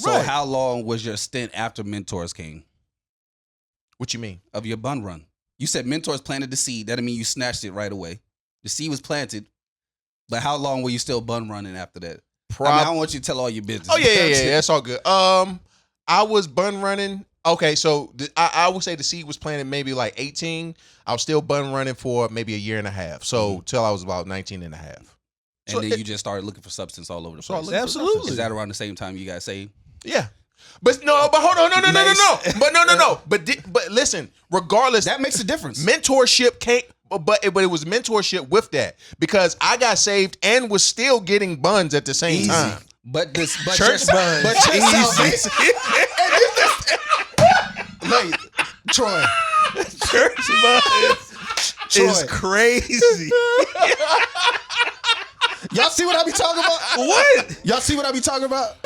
So how long was your stint after mentors came? What you mean? Of your bun run. You said mentors planted the seed. That didn't mean you snatched it right away. The seed was planted. But how long were you still bun running after that? I don't want you to tell all your business. Oh, yeah. That's all good. I was bun running. Okay, so I would say the seed was planted maybe like 18. I was still bun running for maybe a year and a half. So till I was about 19 and a half. And then you just started looking for substance all over the place. Absolutely. Is that around the same time you got saved? Yeah. But hold on, no. But listen, regardless, that makes a difference. Mentorship can't. But it was mentorship with that because I got saved and was still getting buns at the same time. But church buns. But easy. Like, Troy. Church buns is crazy. Y'all see what I be talking about? What? Y'all see what I be talking about?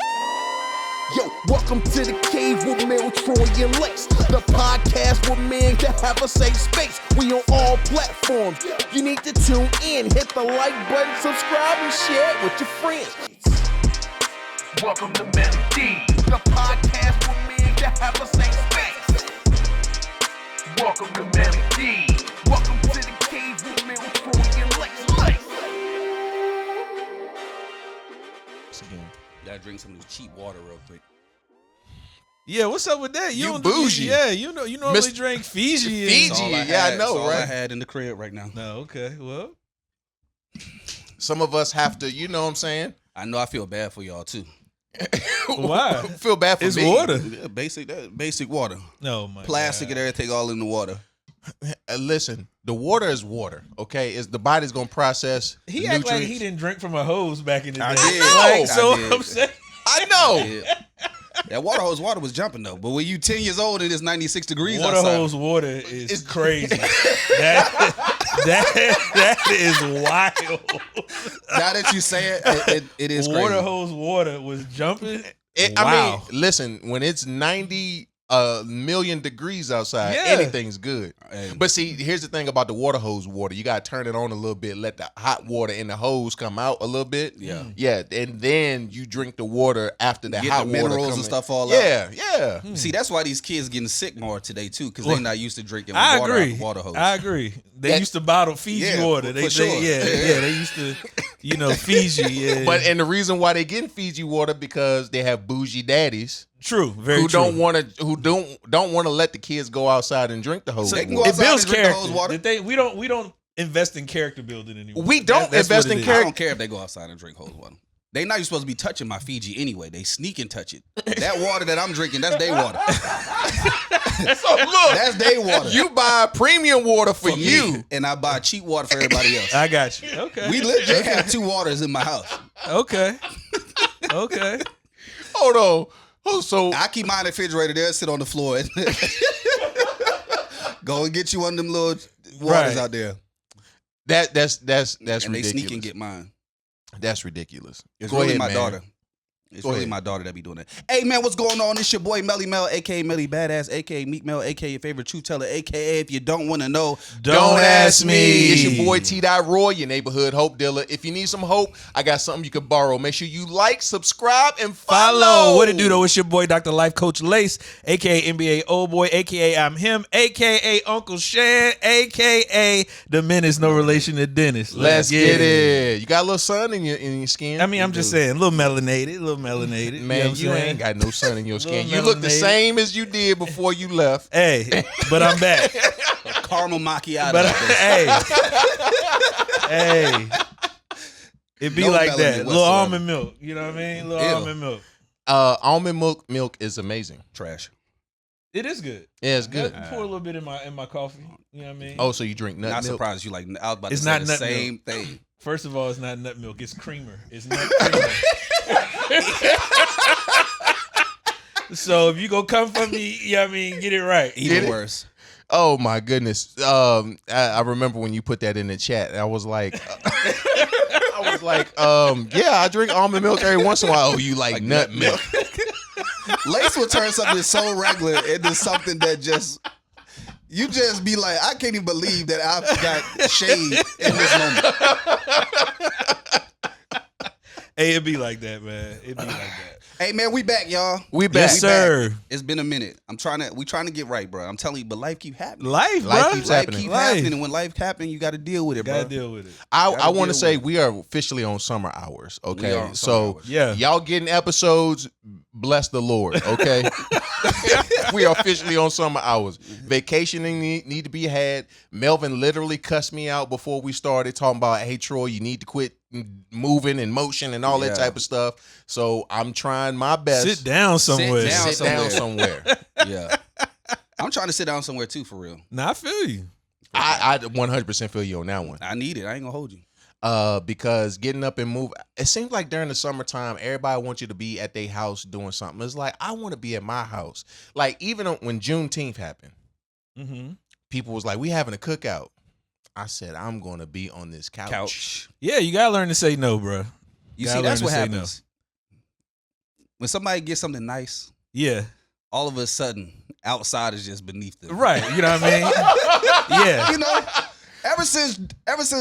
Yo, welcome to the cave with Mel, Troy, and Lex. The podcast with men to have a safe space. We on all platforms. You need to tune in, hit the like button, subscribe, and share it with your friends. Welcome to Melody, the podcast with men to have a safe space. Welcome to Melody. Welcome to the cave with Mel, Troy, and Lex. Gotta drink some of this cheap water real quick. Yeah, what's up with that? You don't bougie. You normally drink Fiji. Fiji, I know, all right? I had in the crib right now. No, okay, well. Some of us have to, you know what I'm saying? I know I feel bad for y'all too. Why? Feel bad for it's me. Water. Yeah, basic water. No, my Plastic God. and everything all in the water. Listen, the water is water, okay? Is the body's gonna process He the act nutrients. like he didn't drink from a hose back in the day. I did. Like, I so did. I'm saying. I know. Yeah. That water hose water was jumping though. But when you 10 years old and it's 96 degrees Water outside. hose water is crazy. that is wild. Now that you say it is crazy. Water hose water was jumping. I Wow. mean, listen, when it's 90 million degrees outside, Yeah. anything's good. Hey. But see, here's the thing about the water hose water. You gotta turn it on a little bit, let the hot water in the hose come out a little bit. Yeah. Yeah, and then you drink the water after the Get hot the water minerals come and in. stuff all out. Yeah. See, that's why these kids getting sick more today too, because Well, they're not used to drinking I water agree. out of water hose. I agree. They used to bottle Fiji Yeah, water. for sure. Yeah, they used to, Fiji. Yeah. And the reason why they getting Fiji water because they have bougie daddies true, very who true. don't want to let the kids go outside and drink the hose. So they can water. go It builds outside and drink the hose character. water? That we don't invest in character building anymore. We don't That's invest what in it is. I character. don't care if they go outside and drink hose water. They not even supposed to be touching my Fiji anyway. They sneak and touch it. That water that I'm drinking, that's their water. So look, That's their water. you buy premium water for For you. me, and I buy cheap water for everybody else. I got you. Okay. We legit have 2 waters in my house. Okay. Okay. Hold on. Oh, so I keep mine in the refrigerator there, sit on the floor. Go and get you one of them little waters Right. out there. that's And ridiculous. they sneak and get mine. That's ridiculous. It's Go really ahead, my man. daughter. It's Go really ahead. my daughter that be doing that. Hey, man, what's going on? It's your boy, Melly Mel, a.k.a. Melly Badass, a.k.a. Meek Mel, a.k.a. your favorite truth teller, a.k.a. if you don't want to know, Don't ask me. It's your boy T. Roy, your neighborhood hope dealer. If you need some hope, I got something you can borrow. Make sure you like, subscribe, and follow. What it do though? It's your boy Dr. Life Coach Lace, aka NBA Old Boy, aka I'm him, aka Uncle Shan, aka the Menace, no relation to Dennis. Let's get it. You got a little sun in your skin. I mean, I'm just saying, a little melanated. Man, know what I'm you saying? ain't got no sun in your skin. Little You look the melanated. same as you did before you left. Hey, but I'm back. caramel macchiato. But out there. hey, it be No like melanin that. Little whatsoever. almond milk. You know what I mean? Little Ew. almond milk. Almond milk is amazing. Trash. It is good. Yeah, it's good. I pour a little bit in my coffee. You know what I mean? Oh, so you drink nut Not milk? surprised you like. I was about It's to say not the nut same thing. First of all, it's not nut milk. It's creamer. It's nut creamer. So if you go come for me, you know what I mean, get it right. Even it? worse. Oh my goodness. I remember when you put that in the chat. I was like, yeah, I drink almond milk every once in a while. Oh, you like nut milk? Lace will turn something so regular into something that you just be like, I can't even believe that I've got shade in this moment. Hey, it be like that, man. It be like that. Hey man, we back, y'all. We back. Yes, sir. It's been a minute. We trying to get right, bro. I'm telling you, but life keep happening. Life keeps Life happening. keep happening, and when life happens, you got to deal with it, Gotta bro. deal with it. I want deal to say with it. we are officially on summer hours. Okay, We are on so summer hours. Yeah. y'all getting episodes. Bless the Lord. Okay, we are officially on summer hours. Vacationing need to be had. Melvin literally cussed me out before we started talking about, hey Troy, you need to quit moving and motion and all that Yeah. type of stuff. So I'm trying my best. Sit down somewhere. down. Sit down somewhere. Yeah, I'm trying to sit down somewhere too, for real. Nah, I feel you. I 100% feel you on that one. I need it. I ain't gonna hold you. Because getting up and move, it seems like during the summertime, everybody wants you to be at their house doing something. It's like, I want to be at my house. Like, even when Juneteenth happened, Mm-hmm. people was like, we having a cookout. I said, I'm going to be on this couch. Yeah, you gotta learn to say no, bro. You Gotta see, that's learn what to say happens when somebody gets something nice. Yeah. All of a sudden, outside is just beneath them. Right. You know what I mean? Yeah. You know, ever since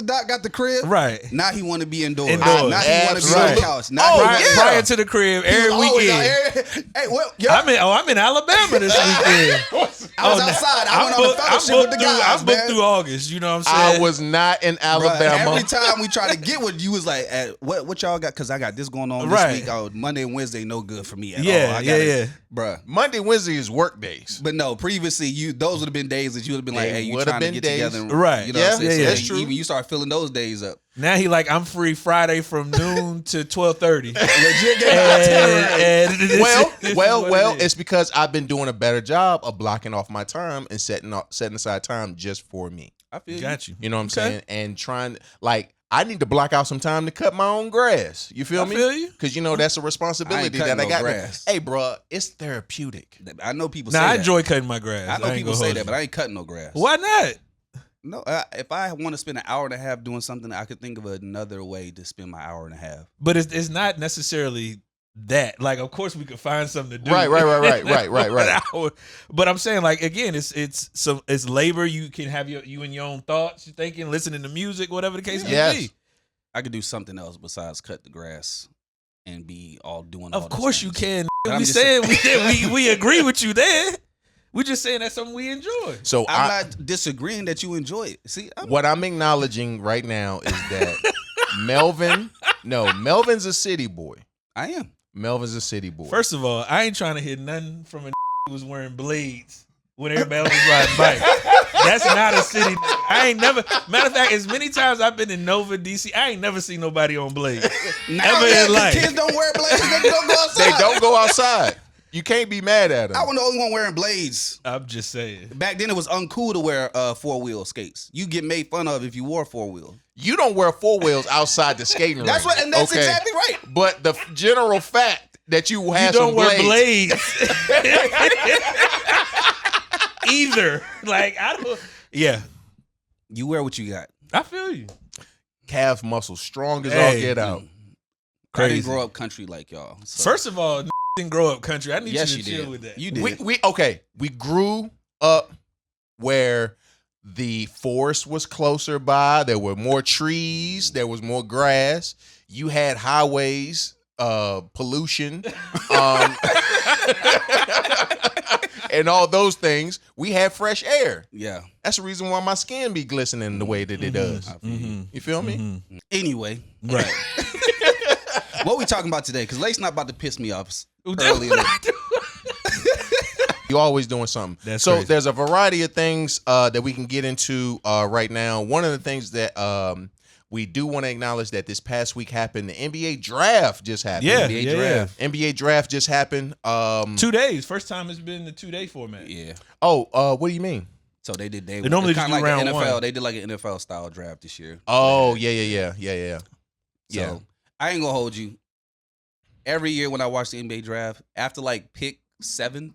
Doc got the crib, Right. now he want to be indoors. Indoors. Now he want to be on Right. the couch. Now Oh, he Prior, yeah. prior to the crib, He was every always out weekend. here. Hey, well, yeah, I'm in Alabama this weekend. I was Oh, outside. I went on a fellowship with the guys, I'm booked man. through August. You know what I'm I saying? was not in Bruh, Alabama. every time we try to get with you, was like, what y'all got? Because I got this going on Right. this week. Oh, Monday and Wednesday, no good for me at all. Yeah, I yeah, yeah. Bruh. Monday, Wednesday is work days. But no, previously, those would have been days that you would have been like, They hey, you would've trying to been get days. together. And, Right. You know Yeah, what I'm saying? yeah, So yeah. That's true. Even you start filling those days up. Now he like, I'm free Friday from noon to 12:30. Legit get itinerary. and this is what Well, it is. it's because I've been doing a better job of blocking off my time and setting aside time just for me. I feel Got you. You know what I'm Okay. saying? And trying, like, I need to block out some time to cut my own grass. You feel I me? feel you. Because, that's a responsibility cutting that I no got. grass. Hey, bro, it's therapeutic. I know people Now say I that. enjoy cutting my grass. I know ain't people gonna say hold that, you. but I ain't cutting no grass. Why not? No, if I want to spend an hour and a half doing something, I could think of another way to spend my hour and a half. But it's not necessarily that. Like, of course, we could find something to do. Right. But I'm saying, like, again, it's labor. You can have you in your own thoughts, you're thinking, listening to music, whatever the case may Yes. be. I could do something else besides cut the grass and be all doing. Of all those course, you things. can. But I'm We just saying we agree with you there. We just saying that's something we enjoy. So I'm not disagreeing that you enjoy it. See, what I'm acknowledging right now is that Melvin's a city boy. I am. Melvin's a city boy. First of all, I ain't trying to hit nothing from a who was wearing blades when everybody else was riding bikes. That's not a city. I ain't never. Matter of fact, as many times I've been in Nova, DC, I ain't never seen nobody on blades. Ever in life. Kids don't wear blades. They don't go outside. They don't go outside. You can't be mad at them. I was the only one wearing blades. I'm just saying. Back then, it was uncool to wear 4-wheel skates. You get made fun of if you wore 4-wheel. You don't wear 4 wheels outside the skating rink. That's what, and that's okay? exactly right. But the general fact that you have You don't some wear blades, blades. Either. Like, I don't. Yeah. You wear what you got. I feel you. calf muscle strong as Hey, all get out. I Crazy. didn't grow up country like y'all. So. First of all, didn't grow up country. I need yes, you to chill did. with that. You did. We grew up where the forest was closer by. There were more trees. There was more grass. You had highways, pollution, and all those things. We had fresh air. Yeah. That's the reason why my skin be glistening the way that it does. You feel me? Anyway, Right. what we talking about today? Because Lake's not about to piss me off early. You're always doing something. That's so crazy. there's a variety of things that we can get into right now. One of the things that we do want to acknowledge that this past week happened. The NBA draft just happened. Yeah. NBA yeah, draft. NBA draft just happened. 2 days. First time it's been the 2-day format. Yeah. What do you mean? So they did. They normally it's just kinda do like round an NFL. one. They did like an NFL style draft this year. Oh, yeah. So I ain't gonna hold you. Every year when I watch the NBA draft, after like pick 7,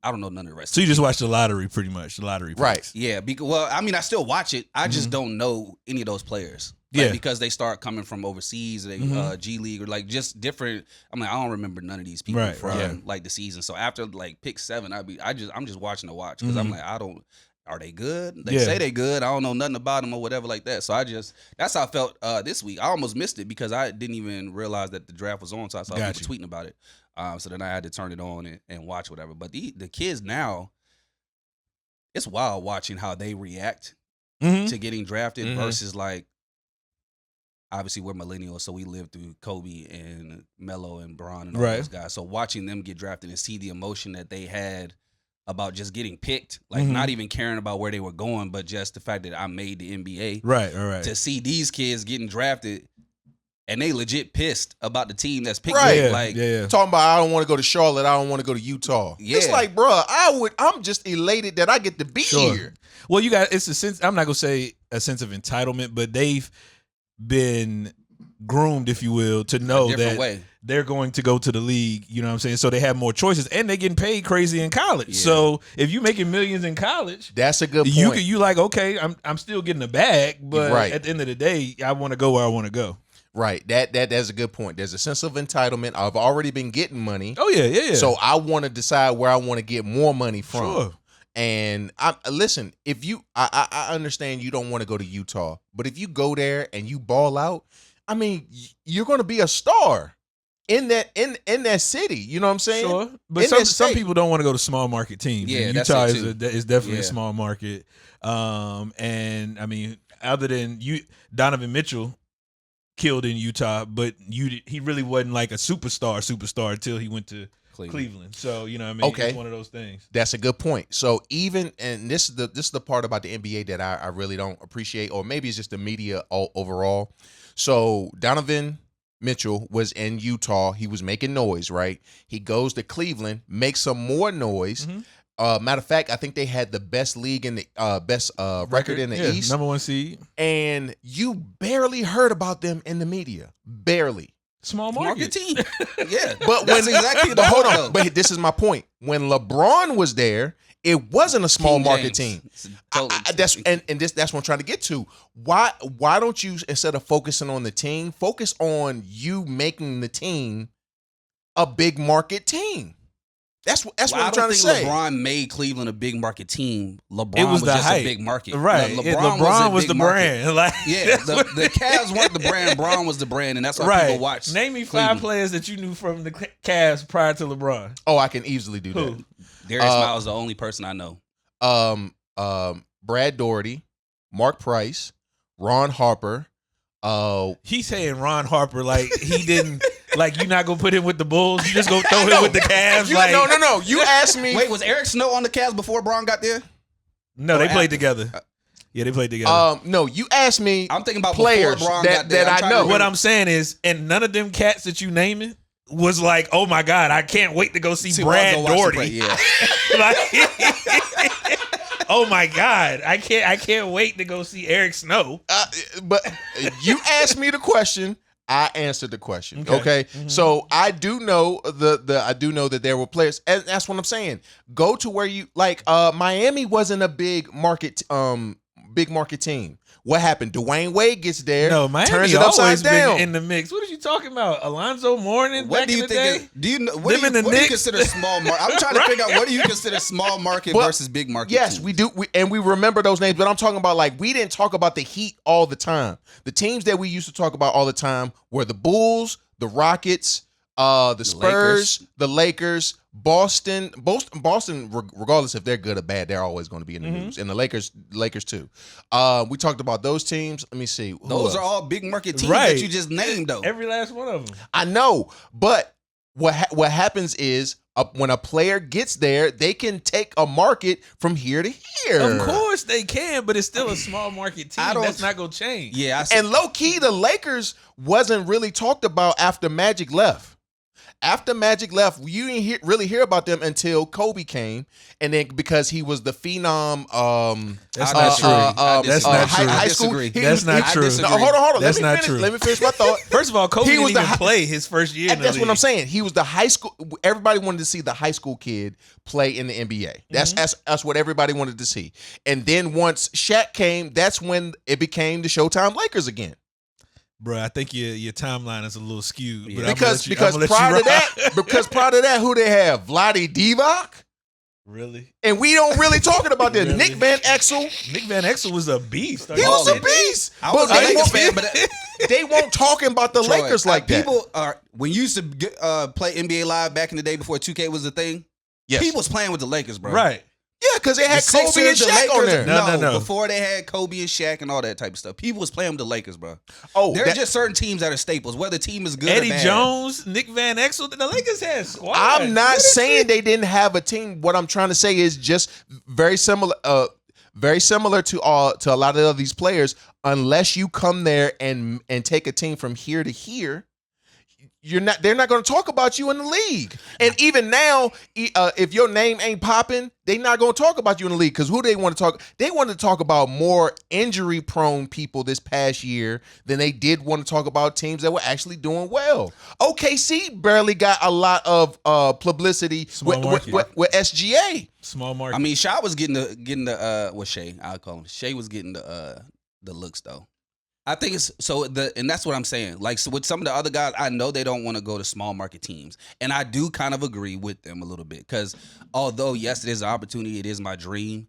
I don't know none of the rest. So you just watch the lottery, pretty much. The lottery. Right. picks. Yeah, because I mean, I still watch it. I just don't know any of those players. Like, Yeah. because they start coming from overseas, they G League or like just different. I'm like, I don't remember none of these people Right, from yeah. like the season. So after like pick 7, I'm just watching to watch because I'm like, are they good? They say they good. I don't know nothing about them or whatever like that. So that's how I felt this week. I almost missed it because I didn't even realize that the draft was on. So I saw people tweeting about it. So then I had to turn it on and watch whatever. But the kids now, it's wild watching how they react to getting drafted versus like, obviously we're millennials, so we lived through Kobe and Melo and Bron and all those guys. So watching them get drafted and see the emotion that they had about just getting picked, like not even caring about where they were going, but just the fact that I made the NBA. Right. To see these kids getting drafted and they legit pissed about the team that's picking Right. them. Talking about, I don't want to go to Charlotte, I don't want to go to Utah. Yeah. It's like, bro, I'm just elated that I get to be here. Well, you got, it's a sense, I'm not going to say a sense of entitlement, but they've been groomed, if you will, to know that they're going to go to the league, you know what I'm saying? So they have more choices, and they're getting paid crazy in college. Yeah. So if you're making millions in college, that's a good point. You like, okay, I'm still getting a bag, but at the end of the day, I want to go where I want to go. Right. That's a good point. There's a sense of entitlement. I've already been getting money. Oh yeah. So I want to decide where I want to get more money from. Sure. And listen, if you, I understand you don't want to go to Utah, but if you go there and you ball out, I mean, you're going to be a star in that city. You know what I'm saying? Sure. But some people don't want to go to small market teams. Yeah, Utah is definitely a small market. And I mean, other than Donovan Mitchell killed in Utah, but he really wasn't like a superstar until he went to Cleveland. So, you know what I mean? Okay. It's one of those things. That's a good point. So and this is the part about the NBA that I really don't appreciate, or maybe it's just the media overall. So Donovan Mitchell was in Utah. He was making noise, right? He goes to Cleveland, makes some more noise. Matter of fact, I think they had the best league in the best record in the East, #1 seed. And you barely heard about them in the media, barely. Small market team. Yeah. But hold on. But this is my point. When LeBron was there, it wasn't a small market team. That's what I'm trying to get to. Why don't you, instead of focusing on the team, focus on you making the team a big market team? That's what I'm trying to say. LeBron made Cleveland a big market team. LeBron was just hype. A big market. Right. LeBron was the brand. Like, the Cavs weren't the brand. Bron was the brand, and that's why people watch. Name me 5 players that you knew from the Cavs prior to LeBron. Oh, I can easily do that. Darius Miles is the only person I know. Brad Daugherty, Mark Price, Ron Harper. He's saying Ron Harper like he didn't. Like, you're not going to put him with the Bulls? You just going to throw him with the Cavs? No. You asked me. Wait, was Eric Snow on the Cavs before Bron got there? No, they played together. Yeah, they played together. No, you asked me. I'm thinking about players that I know. What I'm saying is, and none of them cats that you naming was like, oh my God, I can't wait to go see Brad Daugherty. Yeah. Like, oh my God, I can't wait to go see Eric Snow. But you asked me the question. I answered the question. Okay. So I do know I do know that there were players, and that's what I'm saying. Go to where you like. Miami wasn't a big market team. What happened? Dwayne Wade gets there. No, Miami turns it upside down. Been in the mix. What are you talking about? Alonzo Mourning? What back do you in the think? day? Do you know? What do you consider small market? I'm trying to figure out, what do you consider small market versus big market? Yes, team? we do, and we remember those names. But I'm talking about, like, we didn't talk about the Heat all the time. The teams that we used to talk about all the time were the Bulls, the Rockets, the Spurs, the Lakers, Boston, regardless if they're good or bad, they're always going to be in the news. And the Lakers too. We talked about those teams. Let me see. Those are all big market teams that you just named, though. Every last one of them. I know, but what happens is when a player gets there, they can take a market from here to here. Of course they can, but it's still a small market team. That's not going to change. Yeah, and low key, the Lakers wasn't really talked about after Magic left. After Magic left, you didn't really hear about them until Kobe came, and then because he was the phenom. That's not true. That's not true. High school. That's not true. No, hold on. That's not true. Let me finish my thought. First of all, Kobe didn't even play his first year in the That's league. what I'm saying. He was the high school. Everybody wanted to see the high school kid play in the NBA. That's what everybody wanted to see. And then once Shaq came, that's when it became the Showtime Lakers again. Bro, I think your timeline is a little skewed. Yeah. Because prior to that, who they have? Vlade Divac? Really? And we don't really talking about that. Really? Nick Van Exel. Nick Van Exel was a beast. He was a beast. I was a Lakers fan, but they won't talking about the Troy, Lakers like that. People are when you used to play NBA Live back in the day before 2K was a thing. Yes. People was playing with the Lakers, bro. Right. Yeah, because they had Kobe and Sixers, Shaq on there. No. Before they had Kobe and Shaq and all that type of stuff, people was playing with the Lakers, bro. Oh, There's just certain teams that are staples. Whether the team is good Eddie or bad. Jones, Nick Van Exel, the Lakers had squad. I'm not saying they didn't have a team. What I'm trying to say is just very similar to a lot of these players. Unless you come there and take a team from here to here, they're not going to talk about you in the league. And even now, if your name ain't popping, they're not going to talk about you in the league, because who they want to talk? They want to talk about more injury prone people this past year than they did want to talk about teams that were actually doing well. OKC barely got a lot of publicity with SGA. Small market. I mean, Shai was getting the Shea, I'll call him. Shea was getting the looks though. I think it's and that's what I'm saying. Like, so with some of the other guys, I know they don't want to go to small market teams, and I do kind of agree with them a little bit, because although yes, it is an opportunity, it is my dream.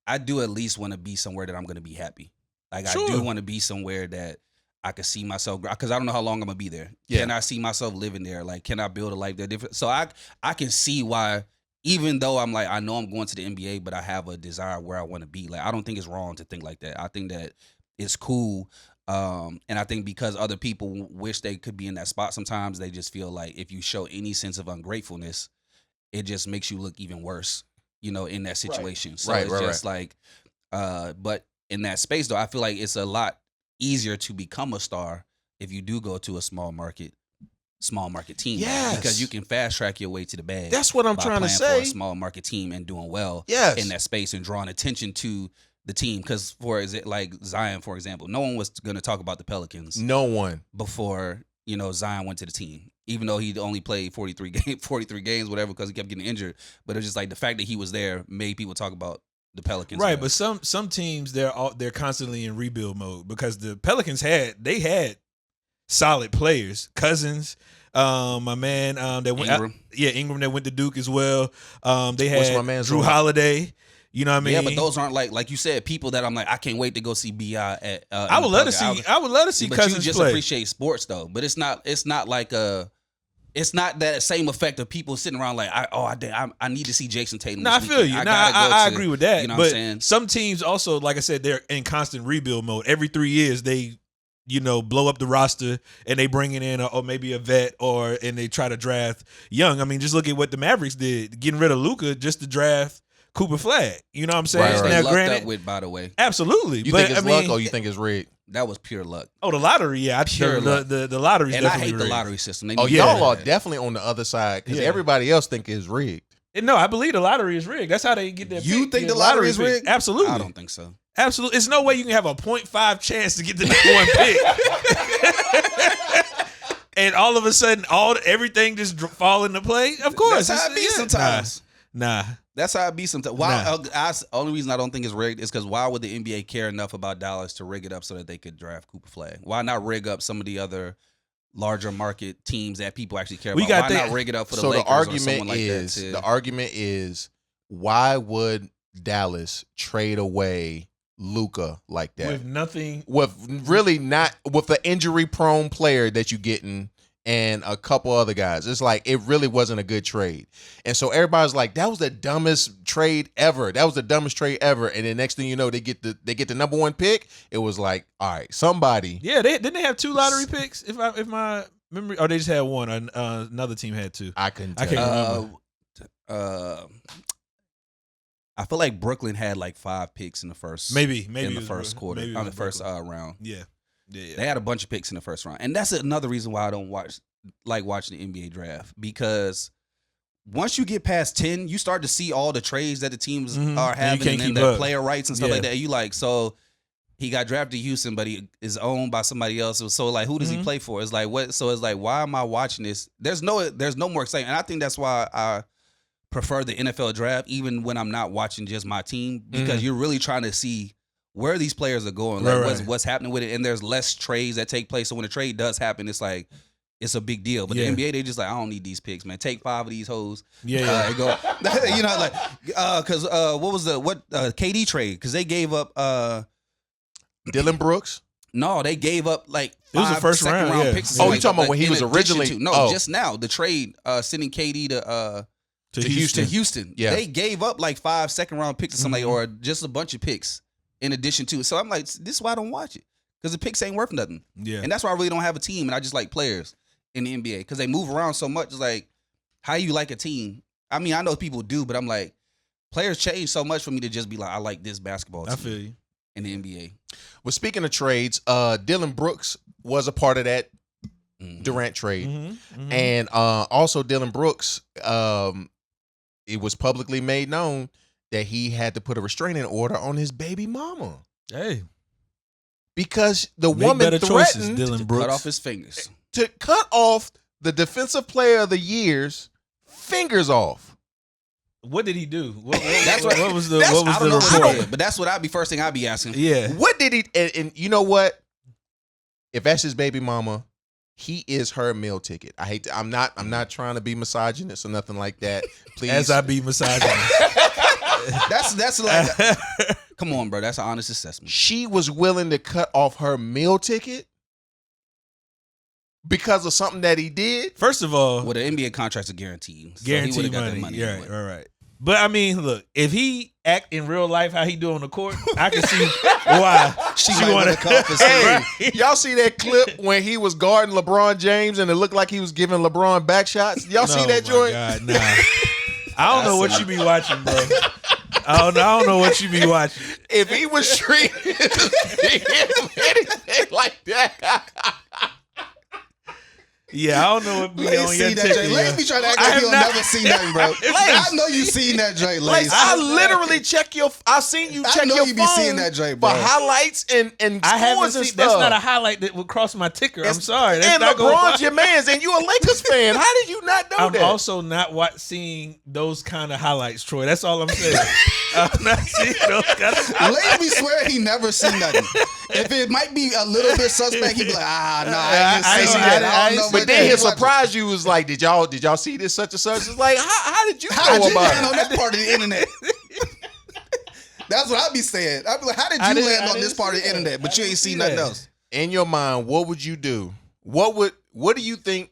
I do at least want to be somewhere that I'm going to be happy. Like, sure. I do want to be somewhere that I can see myself, because I don't know how long I'm gonna be there. Yeah. Can I see myself living there? Like, can I build a life that different? So I can see why. Even though I'm like, I know I'm going to the NBA, but I have a desire where I want to be. Like, I don't think it's wrong to think like that. I think that it's cool. And I think because other people wish they could be in that spot, sometimes they just feel like if you show any sense of ungratefulness, it just makes you look even worse, in that situation. Right. So it's just like, but in that space though, I feel like it's a lot easier to become a star if you do go to a small market team. Yes. Because you can fast track your way to the bag. That's what I'm trying to say. For a small market team and doing well yes. in that space and drawing attention to the team. Because like Zion, for example, no one was going to talk about the Pelicans. No one. Before, Zion went to the team. Even though he only played 43 games, whatever, because he kept getting injured. But it was just like the fact that he was there made people talk about the Pelicans. Right, but some teams, they're constantly in rebuild mode, because the Pelicans had solid players. Cousins, my man, that went Ingram. Ingram that went to Duke as well. They had my man, Drew Holiday. You know what I mean? Yeah, but those aren't like you said, people that I'm like, I can't wait to go see B.I. at. I would love to see but Cousins you just play. appreciate sports though, but it's not like it's not that same effect of people sitting around like, I need to see Jason Tatum. No, I feel you. I agree with that. You know but what I'm saying? Some teams also, like I said, they're in constant rebuild mode. Every 3 years, they blow up the roster and they bring in or maybe a vet and they try to draft young. I mean, just look at what the Mavericks did, getting rid of Luka just to draft Cooper Flag. You know what I'm saying? Right. Now, granted, up with, by the way. Absolutely. You think it's luck or you think it's rigged? That was pure luck. Oh, the lottery, yeah. Pure luck. The lottery, and definitely I hate rigged. the lottery system. Y'all are definitely on the other side, because everybody else think it's rigged. No, I believe the lottery is rigged. That's how they get their You pick. think the lottery is rigged? Absolutely. I don't think so. Absolutely. There's no way you can have a 0.5 chance to get the number 1 pick. And all of a sudden, everything just fall into play. Of course. That's how it be sometimes. Nah. That's how it be sometimes. Only reason I don't think it's rigged is because why would the NBA care enough about Dallas to rig it up so that they could draft Cooper Flag? Why not rig up some of the other larger market teams that people actually care about? Why not rig it up for the Lakers or someone like that? The argument is, why would Dallas trade away Luka like that? With nothing. With an injury-prone player that you're getting and a couple other guys. It's like, it really wasn't a good trade. And so everybody's like, that was the dumbest trade ever. That was the dumbest trade ever. And then next thing you know, they get the number 1 pick. It was like, all right, somebody. Yeah, didn't they have 2 lottery picks? If my memory, or they just had 1. Another team had 2. I can't remember. I feel like Brooklyn had like 5 picks in the first. Maybe in the first quarter, on the first round. Yeah. They had a bunch of picks in the first round, and that's another reason why I don't like watching the NBA draft, because once you get past 10, you start to see all the trades that the teams are having and their player rights and stuff like that. You like, so he got drafted to Houston, but he is owned by somebody else. So like, who does he play for? It's like, what? So it's like, why am I watching this? There's no more excitement, and I think that's why I prefer the NFL draft, even when I'm not watching just my team, because you're really trying to see where these players are going, like what's happening with it, and there's less trades that take place. So when a trade does happen, it's like it's a big deal. But the NBA, they just like, I don't need these picks, man. Take 5 of these hoes. Yeah. And go, you know, like, because what was the KD trade? Because they gave up Dillon Brooks. No, they gave up like it was the 5 first second round picks. Oh, you talking about when he was originally? Just now the trade sending KD to Houston. Yeah, they gave up like 5 second round picks or something, or just a bunch of picks in addition to it. So I'm like, this is why I don't watch it, because the picks ain't worth nothing. Yeah, and that's why I really don't have a team, and I just like players in the NBA because they move around so much. It's like, how you like a team? I mean, I know people do, but I'm like, players change so much for me to just be like, I like this basketball team. I feel you. In the NBA. Well, speaking of trades, Dillon Brooks was a part of that Durant trade, and also Dillon Brooks. It was publicly made known that he had to put a restraining order on his baby mama. Hey, because the make woman better threatened choices, Dillon Brooks. Cut off his fingers. To cut off the Defensive Player of the Year's fingers off. What did he do? What was the report? But that's what I'd be first thing I'd be asking. Yeah. What did he? And you know what? If that's his baby mama, he is her meal ticket. I hate. I'm not trying to be misogynist or nothing like that. Please, as I be misogynist. that's like, come on, bro. That's an honest assessment. She was willing to cut off her meal ticket because of something that he did. First of all, well, the NBA contracts are guaranteed. So guaranteed money. Right. But I mean, look, if he act in real life how he do on the court, I can see why she want to cut off his Hey, y'all see that clip when he was guarding LeBron James and it looked like he was giving LeBron back shots? Y'all see that joint? God, nah. I don't know what you be watching, bro. I don't know what you be watching. If he was treating anything like that. Yeah, I don't know what be on your ticket. Lace be trying to act like he'll never seen nothing, bro. I know you seen that joint, Lace. I literally check your. I seen you check your phone. Be seeing that joint, bro. For highlights and I haven't scores and seen. stuff. That's not a highlight that would cross my ticker. I'm sorry. That's and not LeBron's your man's, and you a Lakers fan. How did you not know I'm that? I'm also not seeing those kind of highlights, Troy. That's all I'm saying. I'm not seeing those kind of highlights. Lace be swear he never seen nothing. If it might be a little bit suspect, he'd be like, I ain't seen that. I don't know. But then his surprise you was like, did y'all see this such and such? It's like, how did you know about it? On that part of the internet. That's what I'd be saying. I'd be like, how did you land on this part of the internet, but you ain't seen nothing else? In your mind, what would you do? What do you think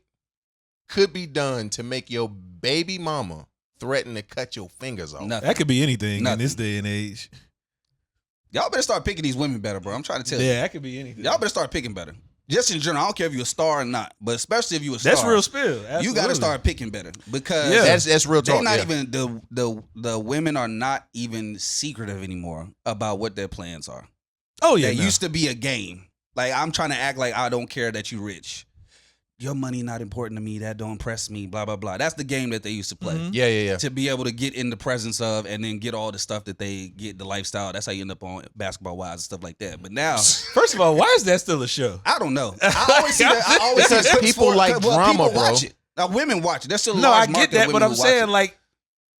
could be done to make your baby mama threaten to cut your fingers off? That could be anything in this day and age. Y'all better start picking these women better, bro. I'm trying to tell you. Yeah, that could be anything. Y'all better start picking better. Just in general, I don't care if you're a star or not, but especially if you're a star. That's real spill. Absolutely. You got to start picking better because that's real talk. They're not even the women are not even secretive anymore about what their plans are. Oh yeah, that used to be a game. Like I'm trying to act like I don't care that you rich. Your money not important to me. That don't impress me. Blah blah blah. That's the game that they used to play. Mm-hmm. Yeah. To be able to get in the presence of and then get all the stuff that they get, the lifestyle. That's how you end up on Basketball Wives and stuff like that. But now, first of all, why is that still a show? I don't know. I always see that. I always see because people like drama, people bro. watch it. Now women watch it. There's still a no, large I market get that, of but women I'm who watch saying it. like,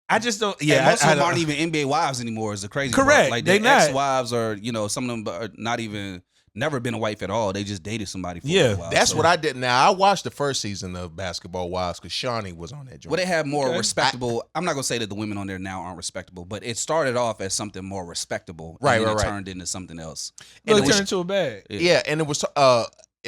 I just don't. And Yeah, most of them aren't even NBA wives anymore. Is the crazy correct? Part. Like they their not ex-wives are, some of them are not even. Never been a wife at all. They just dated somebody for a while. That's what I did. Now, I watched the first season of Basketball Wives because Shawnee was on that joint. Well, they have more respectable. I'm not going to say that the women on there now aren't respectable, but it started off as something more respectable. Right, and then right. It turned into something else. It turned into a bag. Yeah, and it was,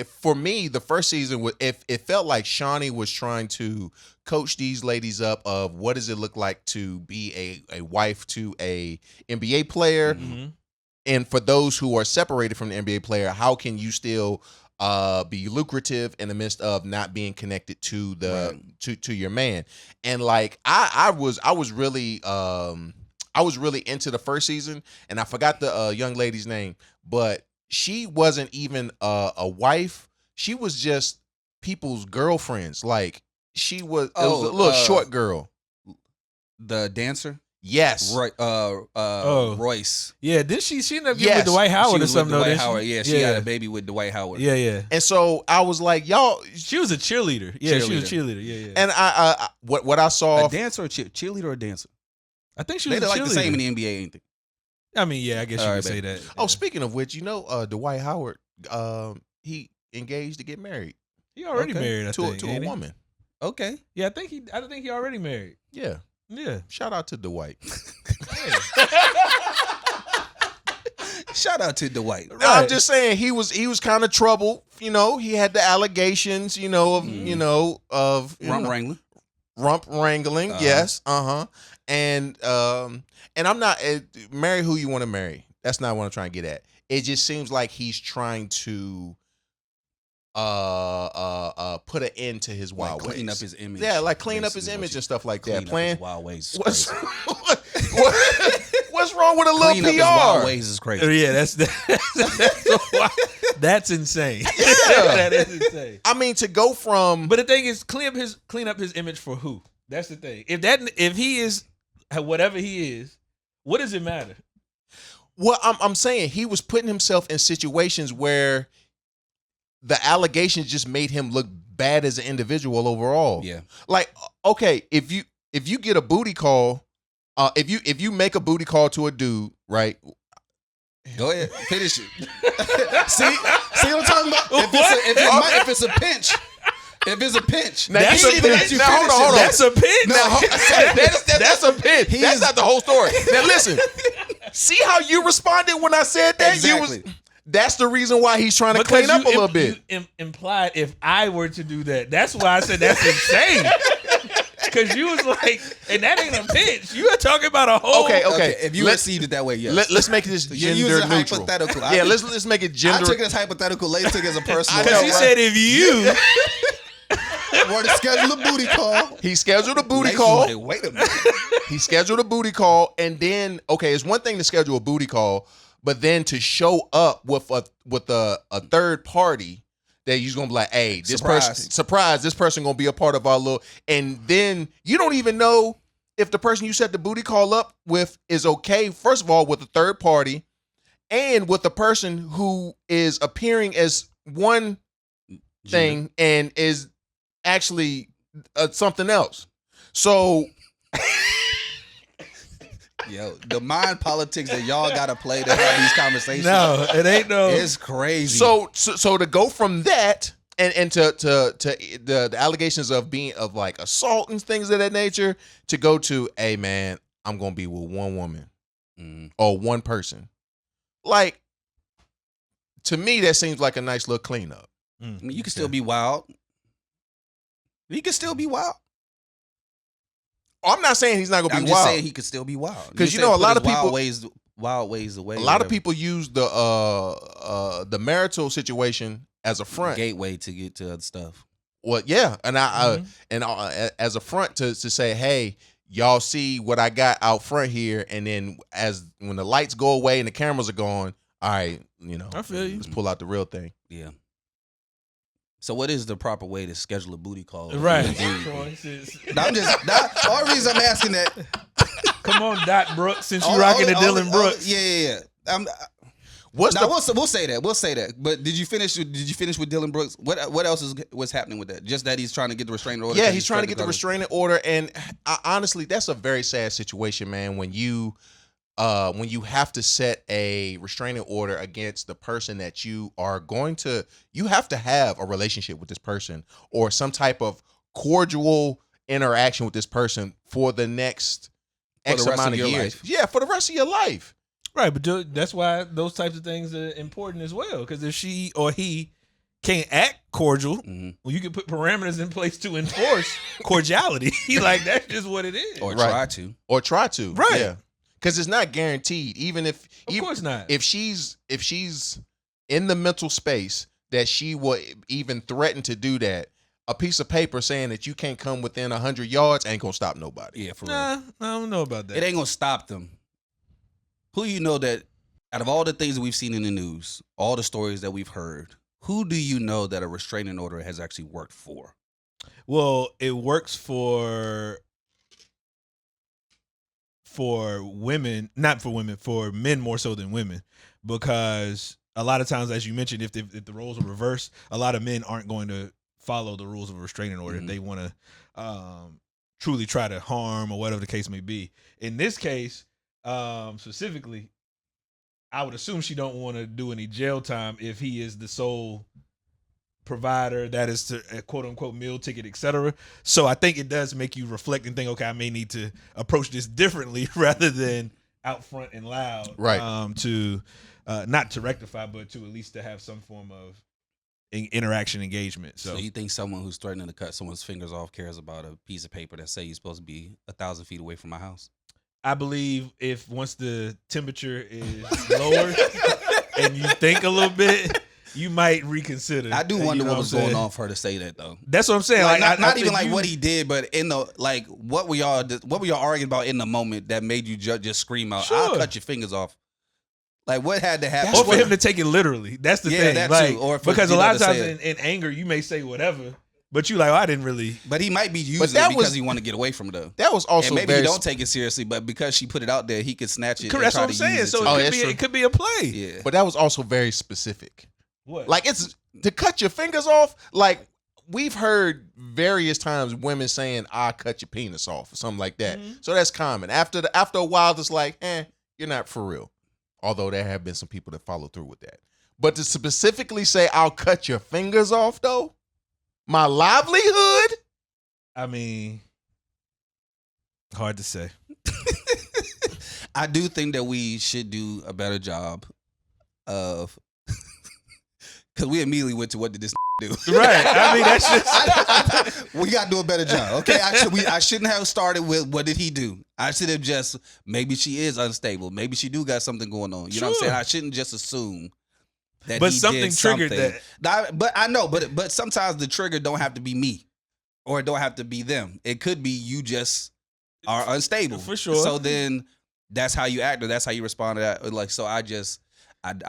for me, the first season, it felt like Shawnee was trying to coach these ladies up of what does it look like to be a wife to a NBA player. Mm-hmm. And for those who are separated from the NBA player, how can you still be lucrative in the midst of not being connected to the to your man? And like I was really into the first season, and I forgot the young lady's name, but she wasn't even a wife. She was just people's girlfriends. Like it was a little short girl. The dancer. Yes. Royce. Yeah, didn't she ended up getting with Dwight Howard or something? Dwight Howard. Yeah, she had a baby with Dwight Howard. Yeah. And so I was like, y'all. She was a cheerleader. Yeah, she was a cheerleader. Yeah. And I what I saw. A dancer or cheerleader or a dancer? I think she was they a like cheerleader. the same in the NBA, ain't they? I mean, yeah, I guess you could say that. Oh, speaking of which, Dwight Howard, he engaged to get married. He already married, I think, to a woman. Okay. Yeah, I think he already married. Yeah. Yeah. Shout out to Dwight. Shout out to Dwight. Right. I'm just saying he was kind of troubled. You know, he had the allegations. Of rump wrangling. Yes. And I'm not marry who you want to marry. That's not what I'm trying to get at. It just seems like he's trying to put an end to his wild ways. Clean up his image. Yeah, like clean up his image and stuff like that. Playing wild ways. What's wrong with a little Clean PR? Up his wild ways is crazy. Yeah, that's insane. Yeah. That is insane. I mean, to go from, but the thing is, clean up his image for who? That's the thing. If he is whatever he is, what does it matter? Well, I'm saying he was putting himself in situations where the allegations just made him look bad as an individual overall. Yeah. Like, okay, if you get a booty call, if you make a booty call to a dude, right? Go ahead, finish it. see what I'm talking about? If it's a pinch. If it's a pinch, now, that's a pinch. Now hold on. That's a pinch. That's a pinch. That's not the whole story. Now listen, see how you responded when I said that? Exactly. That's the reason why he's trying to clean up a little bit. You implied if I were to do that. That's why I said that's insane. Because you was like, and that ain't a pinch. You are talking about a whole. Okay. If you received it that way, yes. Let's make this gender neutral. Hypothetical. Yeah, let's make it gender. I took it as hypothetical. Lady took it as a personal. Because he said if you want to schedule a booty call. He scheduled a booty call. Like, wait a minute. He scheduled a booty call, and then it's one thing to schedule a booty call, but then to show up with a third party that he's gonna be like, hey, this person gonna be a part of our little, and then you don't even know if the person you set the booty call up with is okay. First of all, with a third party, and with the person who is appearing as one thing and is actually something else. So. Yo, the mind politics that y'all gotta play to have these conversations. No, it ain't no. It's crazy. So to go from that and to the allegations of being of like assault and things of that nature, to go to, hey man, I'm gonna be with one woman or one person. Like, to me, that seems like a nice little cleanup. I mean, you can still be wild. You can still be wild. I'm not saying he's not gonna be wild. I'm just saying he could still be wild. Because a lot of people wild ways away. A lot of people use the marital situation as a front gateway to get to other stuff. Well, yeah, and as a front to say, hey, y'all see what I got out front here, and then when the lights go away and the cameras are gone, all right, I feel you. Let's pull out the real thing. Yeah. So what is the proper way to schedule a booty call? Right. The only reason I'm asking that. Come on, Dot Brooks, since you're rocking the Dillon Brooks. Yeah. We'll say that. But did you finish with Dillon Brooks? What else what's happening with that? Just that he's trying to get the restraining order? Yeah, he's trying to get the restraining order, and honestly, that's a very sad situation, man. When you have to set a restraining order against the person that you have to have a relationship with this person or some type of cordial interaction with this person for the next X amount of years. Life. Yeah, for the rest of your life. Right, but that's why those types of things are important as well. Because if she or he can't act cordial, well, you can put parameters in place to enforce cordiality. Like, that's just what it is. Or try to. Right. Yeah. Because it's not guaranteed. Even if, of course not. If she's in the mental space that she will even threaten to do that, a piece of paper saying that you can't come within 100 yards ain't gonna stop nobody. Yeah, for real. I don't know about that. It ain't gonna stop them. Who you know that out of all the things that we've seen in the news, all the stories that we've heard, who do you know that a restraining order has actually worked for? Well, it works for women, not for women, for men more so than women, because a lot of times, as you mentioned, if the roles are reversed, a lot of men aren't going to follow the rules of a restraining order if they want to truly try to harm or whatever the case may be. In this case, specifically, I would assume she don't want to do any jail time if he is the sole provider, that is to a quote unquote meal ticket, etc. So I think it does make you reflect and think, okay, I may need to approach this differently rather than out front and loud. Right. To not to rectify, but to at least to have some form of interaction engagement. So you think someone who's threatening to cut someone's fingers off cares about a piece of paper that say you're supposed to be 1,000 feet away from my house? I believe if once the temperature is lower and you think a little bit, you might reconsider. I do wonder what was going on for her to say that though. That's what I'm saying. Like, not even like what he did, but in the like what were y'all arguing about in the moment that made you just scream out, "I'll cut your fingers off"? Like what had to happen? Or for him to take it literally. That's the thing. That like, too. Or for because a lot of times in anger you may say whatever, but you like, I didn't really. But he might be using it because he want to get away from it though. That was also and maybe he don't take it seriously, but because she put it out there, he could snatch it. That's what I'm saying. So it could be a play. Yeah. But that was also very specific. What? Like it's to cut your fingers off. Like we've heard various times women saying, "I'll cut your penis off" or something like that. Mm-hmm. So that's common. After a while, it's like, you're not for real. Although there have been some people that follow through with that. But to specifically say, "I'll cut your fingers off," though, my livelihood. I mean, hard to say. I do think that we should do a better job of. Because we immediately went to what did this do? Right. I mean, that's just. We got to do a better job. Okay. I shouldn't have started with what did he do? I should have just, maybe she is unstable. Maybe she do got something going on. You know what I'm saying? I shouldn't just assume that but he something did triggered something. that. But I know, but sometimes the trigger don't have to be me or it don't have to be them. It could be you just are unstable. For sure. So then that's how you act or that's how you respond to that. Like, so I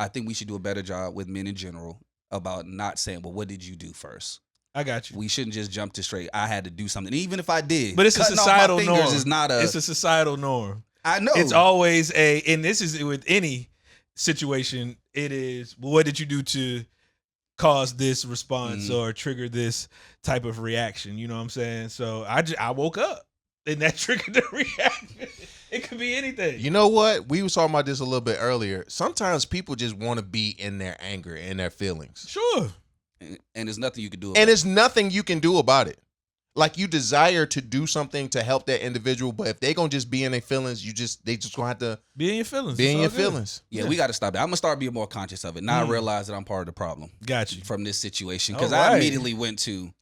think we should do a better job with men in general about not saying, well, what did you do first? I got you. We shouldn't just jump to straight. I had to do something, even if I did. But it's a societal norm. It's a societal norm. I know. It's always and this is with any situation. It is, well, what did you do to cause this response or trigger this type of reaction? You know what I'm saying? So I woke up and that triggered the reaction. It could be anything. You know what? We were talking about this a little bit earlier. Sometimes people just want to be in their anger and their feelings. Sure. And there's nothing you can do about it. And there's nothing you can do about it. Like you desire to do something to help that individual, but if they gonna just be in their feelings, they just gonna have to be in your feelings. Be in your feelings. Yeah, we got to stop that. I'm gonna start being more conscious of it. Now I realize that I'm part of the problem. Got you. From this situation because I immediately went to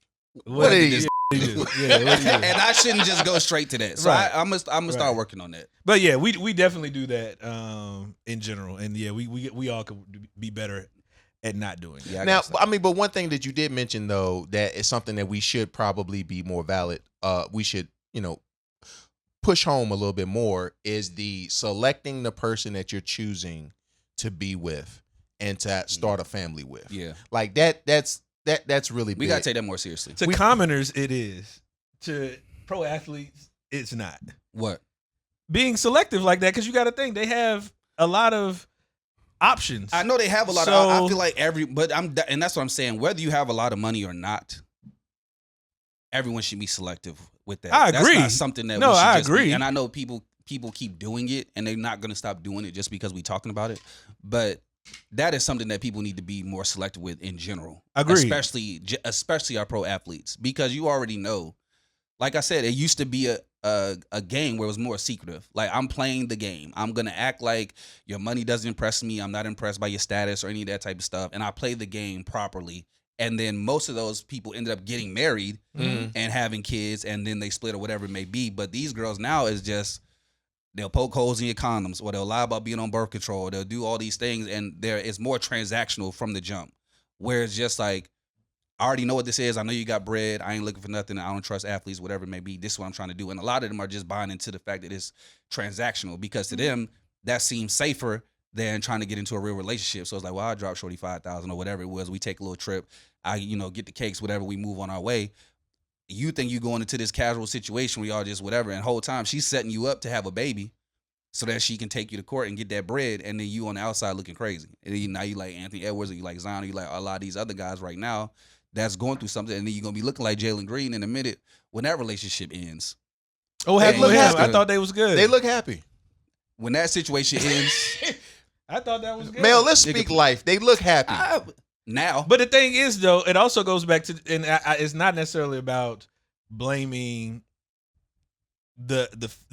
what did he do? And I shouldn't just go straight to that. So I'm gonna start working on that. But yeah, we definitely do that in general, and yeah, we all could be better at not doing it. Yeah, now, I mean, but one thing that you did mention though that is something that we should probably be more valid. We should, push home a little bit more is the selecting the person that you're choosing to be with and to start a family with. Yeah, like that's really big. We gotta take that more seriously. To commoners, it is. To pro athletes, it's not. What? Being selective like that, because you got to think they have a lot of options. I know they have a lot of. I feel like and that's what I'm saying. Whether you have a lot of money or not, everyone should be selective with that. I agree. That's not something that no, we should I just agree. Be, and I know people keep doing it, and they're not gonna stop doing it just because we talking about it. But that is something that people need to be more selective with in general. Agreed. Especially our pro athletes, because you already know. Like I said, it used to be a game where it was more secretive. Like, I'm playing the game. I'm going to act like your money doesn't impress me. I'm not impressed by your status or any of that type of stuff. And I play the game properly. And then most of those people ended up getting married and having kids, and then they split or whatever it may be. But these girls now is just, they'll poke holes in your condoms, or they'll lie about being on birth control, or they'll do all these things. And it's more transactional from the jump, where it's just like, I already know what this is. I know you got bread. I ain't looking for nothing. I don't trust athletes, whatever it may be. This is what I'm trying to do. And a lot of them are just buying into the fact that it's transactional, because to them, that seems safer than trying to get into a real relationship. So it's like, well, I'll drop shorty 5,000 or whatever it was. We take a little trip. I, get the cakes, whatever. We move on our way. You think you going into this casual situation where y'all just whatever. And the whole time she's setting you up to have a baby so that she can take you to court and get that bread. And then you on the outside looking crazy. And then now you like Anthony Edwards, or you like Zion, or you like a lot of these other guys right now that's going through something, and then you're going to be looking like Jalen Green in a minute when that relationship ends. Oh, happy with him. I thought they was good. They look happy. When that situation ends. I thought that was good. Mel, let's speak life. They look happy. now. But the thing is, though, it also goes back to, and it's not necessarily about blaming the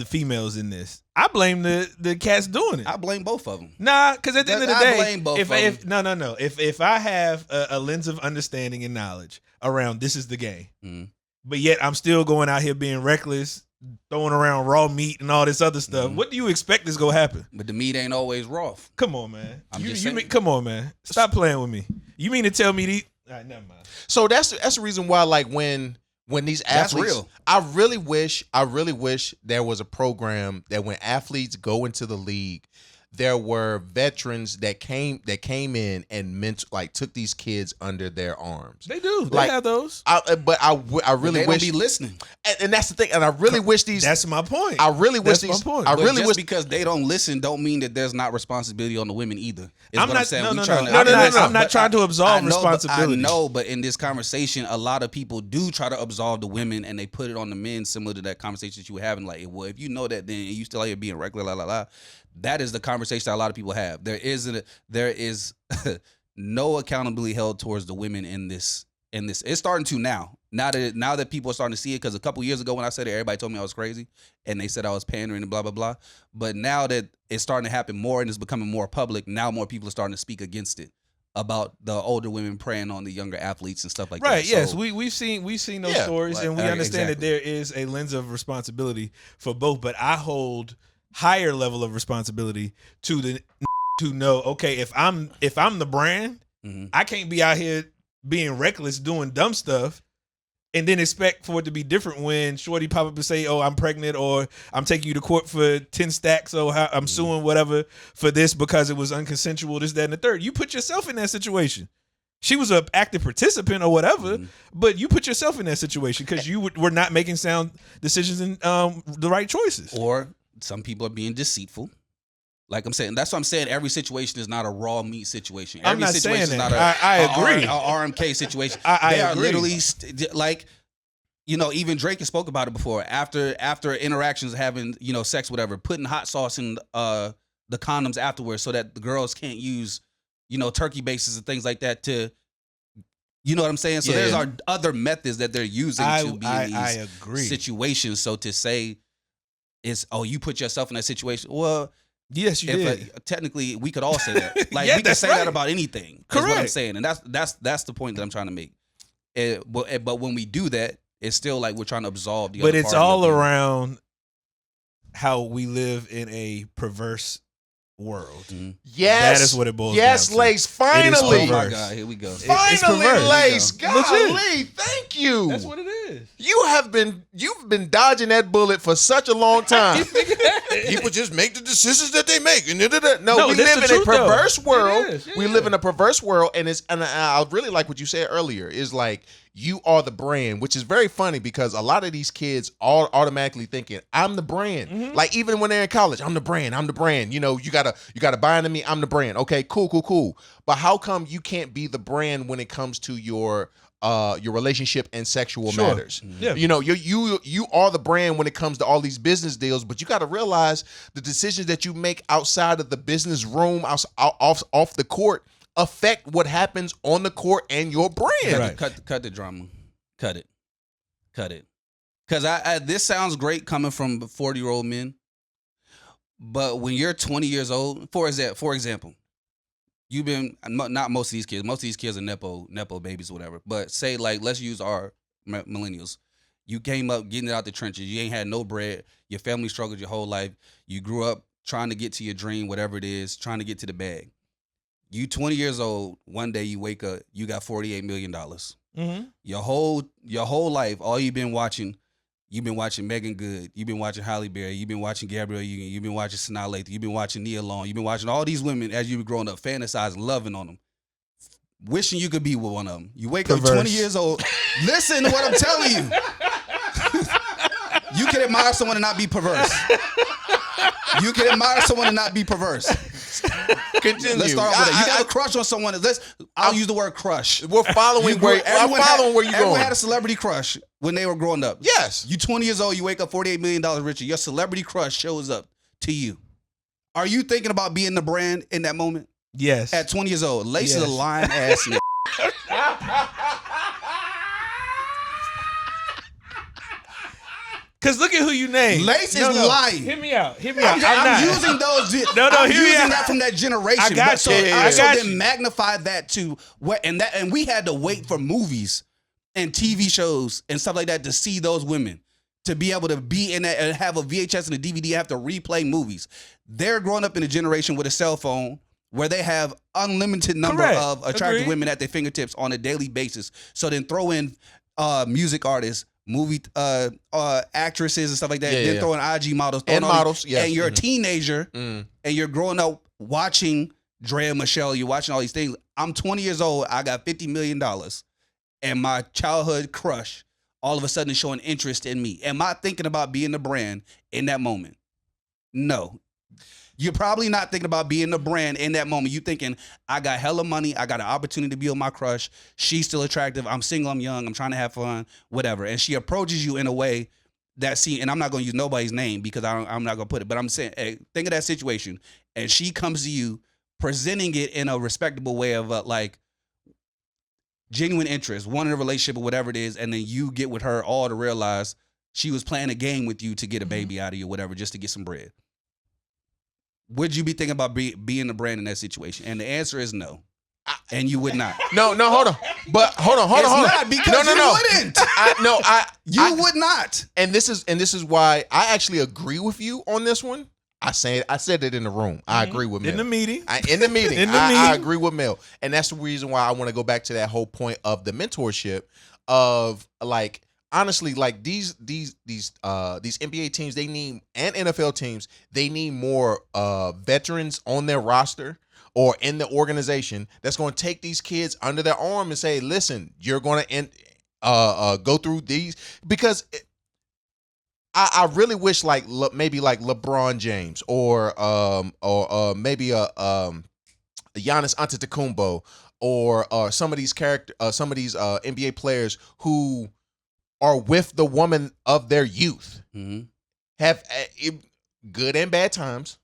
females in this. I blame the cats doing it. I blame both of them. Nah, because at the end of the day, blame both of them. No. If I have a lens of understanding and knowledge around this is the game, but yet I'm still going out here being reckless, throwing around raw meat and all this other stuff, what do you expect is gonna happen? But the meat ain't always raw. Come on, man. Come on, man. Stop playing with me. You mean to tell me these? All right, never mind. So that's the reason why, like, when these athletes, that's real. I really wish there was a program that when athletes go into the league, there were veterans that came in and took these kids under their arms. They do. They like, have those. I really wish they be listening. And that's the thing. And I really wish these. That's my point. I really wish these. My point. I really just wish because they don't listen don't mean that there's not responsibility on the women either. I'm not saying. I'm not trying to absolve responsibility. I know, but in this conversation, a lot of people do try to absolve the women and they put it on the men, similar to that conversation that you were having. Like, well, if you know that, then you still out here being regular, That is the conversation that a lot of people have. There is no accountability held towards the women in this. It's starting to now. Now that people are starting to see it, because a couple years ago when I said it, everybody told me I was crazy and they said I was pandering and blah blah blah. But now that it's starting to happen more and it's becoming more public, now more people are starting to speak against it, about the older women preying on the younger athletes and stuff like that. Right. Yes, we've seen those stories, and we understand that there is a lens of responsibility for both. But I hold higher level of responsibility to know, okay, if I'm the brand, I can't be out here being reckless, doing dumb stuff, and then expect for it to be different when shorty pop up and say, oh, I'm pregnant, or I'm taking you to court for 10 stacks, or I'm suing whatever for this because it was unconsensual, this, that, and the third. You put yourself in that situation. She was an active participant or whatever, but you put yourself in that situation because you were not making sound decisions and the right choices. Or some people are being deceitful. Like I'm saying, that's what I'm saying. Every situation is not a raw meat situation. Every I'm not situation saying is that. not I agree. A RMK situation. I they are agree. literally like, even Drake has spoke about it before. After interactions, having sex, whatever, putting hot sauce in the condoms afterwards so that the girls can't use turkey bases and things like that to. You know what I'm saying? So there's other methods that they're using to be in these situations. So to say you put yourself in that situation. Well, yes, you did. Technically, we could all say that. Like we could say that about anything. Correct. Is what I'm saying, and that's the point that I'm trying to make. But when we do that, it's still like we're trying to absolve the. But other it's party all around how we live in a perverse world. Yes, that is what it boils yes, down to. Lace, finally. Oh my God, here we go. Finally, Lace. Golly, thank you. That's what it is. You've been dodging that bullet for such a long time. People just make the decisions that they make. No, we live in a perverse world. We live in a perverse world, and I really like what you said earlier. Is like you are the brand, which is very funny because a lot of these kids are automatically thinking, I'm the brand. Like even when they're in college, I'm the brand. You gotta buy into me. I'm the brand. Okay, cool. But how come you can't be the brand when it comes to your relationship and sexual matters? Yeah. You are the brand when it comes to all these business deals, but you got to realize the decisions that you make outside of the business room, off the court, affect what happens on the court and your brand. Right. Cut the drama. Cut it. Because this sounds great coming from 40-year-old men, but when you're 20 years old, for example, you've been, not most of these kids. Most of these kids are nepo babies or whatever. But say, like, let's use our millennials. You came up getting it out the trenches. You ain't had no bread. Your family struggled your whole life. You grew up trying to get to your dream, whatever it is, trying to get to the bag. You 20 years old. One day you wake up, you got $48 million. Your whole life, all you've been watching Megan Good. You've been watching Halle Berry. You've been watching Gabrielle Union. You've been watching Sanaa Lathan. You've been watching Nia Long. You've been watching all these women as you've been growing up, fantasizing, loving on them, wishing you could be with one of them. You wake up 20 years old. Listen to what I'm telling you. You can admire someone and not be perverse. Continue. Let's start off with that. You got a crush on someone. I'll use the word crush. We're following where you're going. Everyone had a celebrity crush when they were growing up. Yes. You 20 years old, you wake up $48 million richer. Your celebrity crush shows up to you. Are you thinking about being the brand in that moment? Yes. At 20 years old. Lace is a lying ass nigga. Because look at who you named. Lace is lying. Hear me out. I'm using those. I'm using that from that generation. I got so, you. so then magnify that to what and we had to wait for movies and TV shows and stuff like that to see those women, to be able to be in that and have a VHS and a DVD, have to replay movies. They're growing up in a generation with a cell phone where they have unlimited number of attractive women at their fingertips on a daily basis. So then throw in music artists, movie actresses and stuff like that. Then throwing IG models. And models, and you're a teenager and you're growing up watching Drea Michelle, you're watching all these things. I'm 20 years old, I got $50 million, and my childhood crush all of a sudden is showing interest in me. Am I thinking about being the brand in that moment? No. You're probably not thinking about being the brand in that moment. You thinking, I got hella money. I got an opportunity to be with my crush. She's still attractive. I'm single. I'm young. I'm trying to have fun, whatever. And she approaches you in a way that, and I'm not going to use nobody's name because I'm not going to put it, but I'm saying, hey, think of that situation. And she comes to you presenting it in a respectable way of like genuine interest, wanting a relationship or whatever it is. And then you get with her all to realize she was playing a game with you to get a baby out of you, whatever, just to get some bread. Would you be thinking about being the brand in that situation? And the answer is no. And you would not. No, hold on. But hold on. It's not because you wouldn't. You would not. And this is why I actually agree with you on this one. I said it in the room. I agree with Mel. In the meeting. I agree with Mel. And that's the reason why I want to go back to that whole point of the mentorship of like, honestly, like these NBA teams, they need, and NFL teams, they need more veterans on their roster or in the organization that's going to take these kids under their arm and say, listen, you're going to go through these, because I really wish maybe LeBron James or maybe Giannis Antetokounmpo or some of these NBA players who are with the woman of their youth, have good and bad times.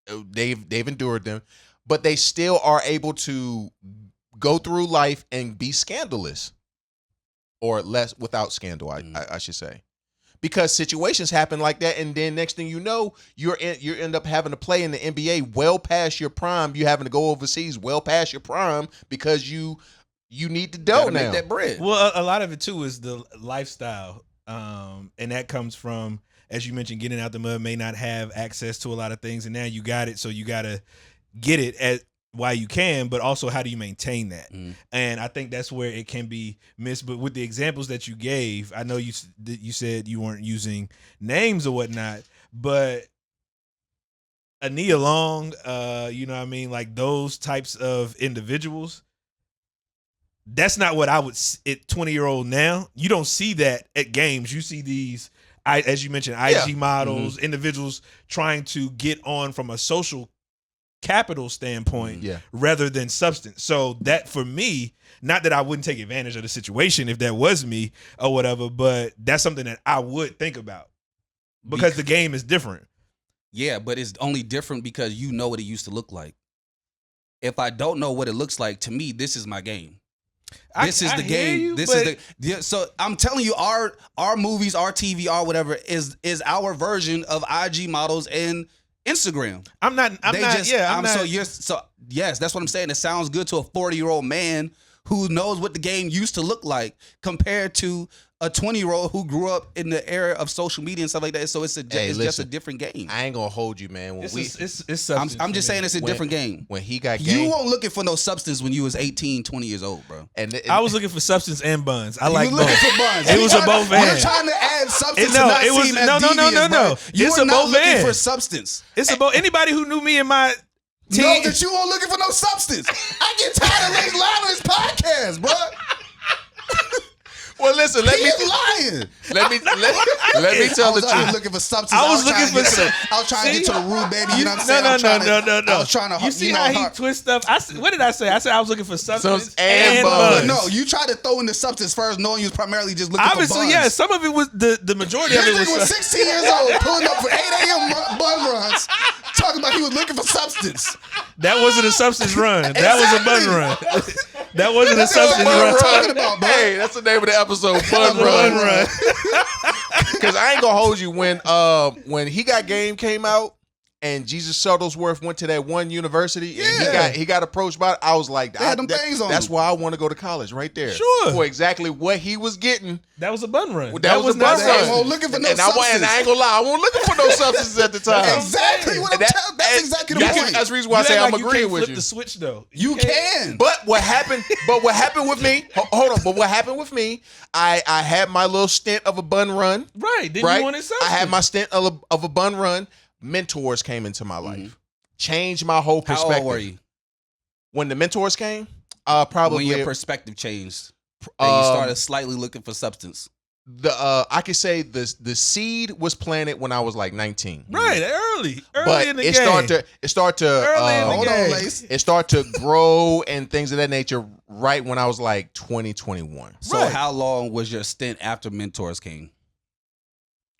They've endured them, but they still are able to go through life and be scandalous, or less without scandal, I should say, because situations happen like that, and then next thing you know, you end up having to play in the NBA well past your prime. You having to go overseas well past your prime because you need the dough now. Make that bread. Well, a lot of it too is the lifestyle, and that comes from, as you mentioned, getting out the mud, may not have access to a lot of things, and now you got it, so you got to get it while you can, but also how do you maintain that? And I think that's where it can be missed. But with the examples that you gave, I know you said you weren't using names or whatnot, but Ania Long, you know what I mean, like those types of individuals. That's not what I would, 20-year-old now. You don't see that at games. You see these, as you mentioned, IG models, individuals trying to get on from a social capital standpoint rather than substance. So that, for me, not that I wouldn't take advantage of the situation if that was me or whatever, but that's something that I would think about because the game is different. Yeah, but it's only different because you know what it used to look like. If I don't know what it looks like, to me, this is my game. This is the game. So I'm telling you, our movies, our TV, our whatever is our version of IG models and Instagram. Yes, that's what I'm saying. It sounds good to a 40-year-old man who knows what the game used to look like compared to a 20-year-old who grew up in the era of social media and stuff like that. So it's just a different game. I ain't gonna hold you, man. I'm just saying it's a different game. When he got game, you weren't looking for no substance when you was 18, 20 years old, bro. And I was looking for substance and buns. I like both. For buns. It was a both and. You're trying to add substance. No. You It's were a not both looking and. for substance. It's about anybody who knew me in my teen. Know that you weren't looking for no substance. I get tired of Lace lying on his podcast, bro. Well, listen. He is lying. Let me tell the truth. I was looking for substance. I was trying to get to the root, baby. You know what I'm saying? No. I was trying to. You see how he twist stuff? What did I say? I said I was looking for substance and buns. buns. No, you tried to throw in the substance first, knowing you was primarily just looking for buns. Obviously, yeah. Some of it was the majority of it was. This nigga was 16 years old, pulling up for 8 a.m. bun runs, talking about he was looking for substance. That wasn't a substance run. That was a bun run. That wasn't a substance run. Talking about, hey, that's the name of the episode. Bun run. Because I ain't gonna hold you when He Got Game came out. And Jesus Shuttlesworth went to that one university, and he got approached by it. I was like, that's why I want to go to college right there. Sure. For exactly what he was getting. That was a bun run. That was a bun run. I wasn't looking for no substance. And I ain't gonna lie, I wasn't looking for no substances at the time. Exactly what that's exactly the point. That's the reason why I say I'm agreeing with you. Flip the switch though. You can. But what happened with me? Hold on. But what happened with me? I had my little stint of a bun run. Right. Then you wanted substance. I had my stint of a bun run. Mentors came into my life, changed my whole perspective. How old were you when the mentors came? Probably when your perspective changed and you started slightly looking for substance. I could say the seed was planted when I was like 19. Right, early but in the it game. Started to hold on, Lace. It started to grow and things of that nature right when I was like 20, 21. So how long was your stint after mentors came?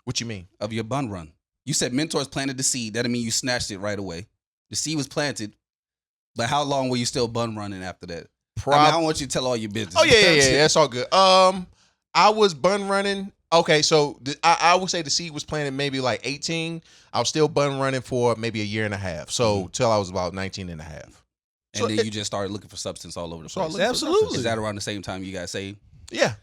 What you mean? Of your bun run. You said mentors planted the seed. That didn't mean you snatched it right away. The seed was planted, but how long were you still bun running after that? I don't want you to tell all your business. Oh, yeah. That's all good. I was bun running. Okay, so I would say the seed was planted maybe like 18. I was still bun running for maybe a year and a half. So till I was about 19 and a half. And then you just started looking for substance all over the place. Absolutely. Is that around the same time you got saved? Yeah.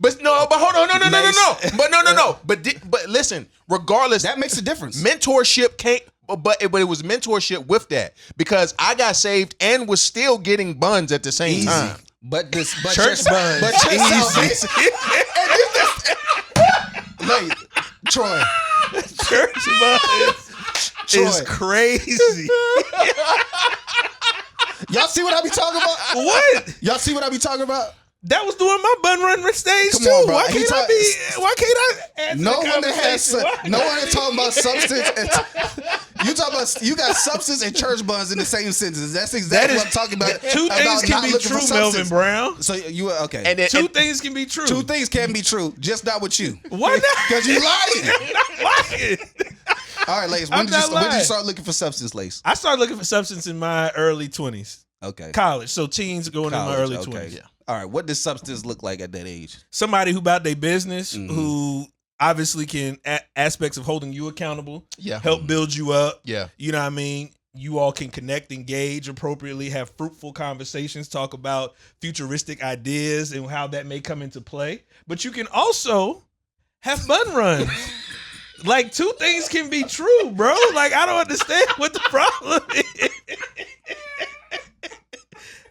But hold on, no. But listen, regardless, that makes a difference. Mentorship can't, but it was mentorship with that because I got saved and was still getting buns at the same time. But church buns, but easy. Wait, Troy, church buns is crazy. Y'all see what I be talking about? What? Y'all see what I be talking about? That was doing my bun run stage Come too. on, bro. Why can't I answer no the one that has conversation? no one is talking about substance. You talking about you got substance and church buns in the same sentence. That's exactly what I'm talking about. Two things can be true, Melvin Brown. So you okay? And two things can be true. Two things can be true, just not with you. Why not? Because you lying. I'm not lying. All right, Lace. When did you start looking for substance, Lace? I started looking for substance in my early 20s. Okay. College. So teens going in my early 20s. Okay. Yeah. All right. What does substance look like at that age? Somebody who about their business, who obviously can aspects of holding you accountable, help build you up. Yeah. You know what I mean? You all can connect, engage appropriately, have fruitful conversations, talk about futuristic ideas and how that may come into play. But you can also have bun runs. Like, two things can be true, bro. Like, I don't understand what the problem is.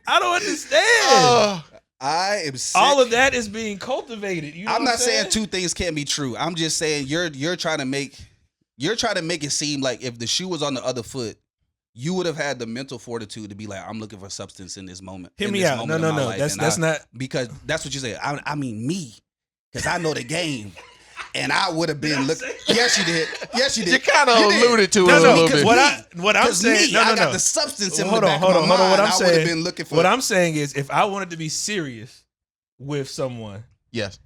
I don't understand. I am sick. All of that is being cultivated. You know I'm what not saying saying two things can't be true. I'm just saying you're trying to make it seem like if the shoe was on the other foot, you would have had the mental fortitude to be like, I'm looking for substance in this moment. Hear me out. No. That's not because that's what you say. I mean me, because I know the game. And I would have been looking. Yes, you did. Yes, you did. You kind of alluded to it a No, little bit. What I'm saying, I got the substance in the hold on. back of my mind. What I'm I saying, would have been looking for. What I'm saying is, if I wanted to be serious with someone, yes,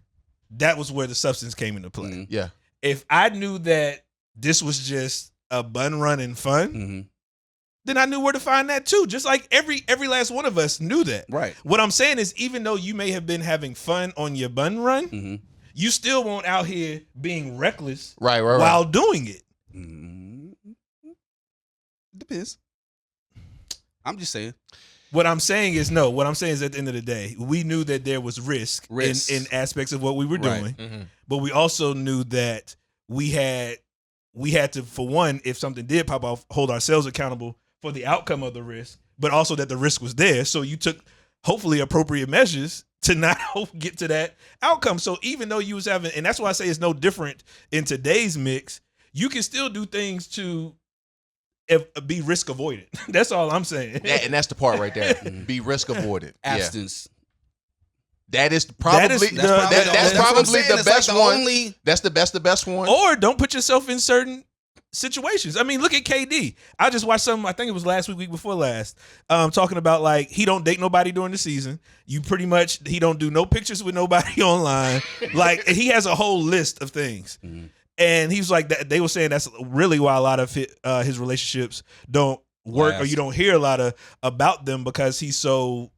that was where the substance came into play. Mhm. Yeah. If I knew that this was just a bun run and fun, then I knew where to find that too. Just like every last one of us knew that. Right. What I'm saying is, even though you may have been having fun on your bun run, you still won't out here being reckless right. while doing it. Depends. I'm just saying. What I'm saying is no. What I'm saying is at the end of the day, we knew that there was risk. In aspects of what we were doing, but we also knew that we had to, for one, if something did pop off, hold ourselves accountable for the outcome of the risk, but also that the risk was there. So you took hopefully appropriate measures to not get to that outcome. So even though you was having, and that's why I say it's no different in today's mix, you can still do things to be risk avoidant. That's all I'm saying. And that's the part right there. Be risk avoidant. Abstinence. That is probably the best one. That's the best one. Or don't put yourself in certain situations. I mean, look at KD. I just watched something, I think it was last week before last, talking about like he don't date nobody during the season. He don't do no pictures with nobody online. Like he has a whole list of things. And he was like, they were saying that's really why a lot of his relationships don't work or you don't hear a lot about them because he's so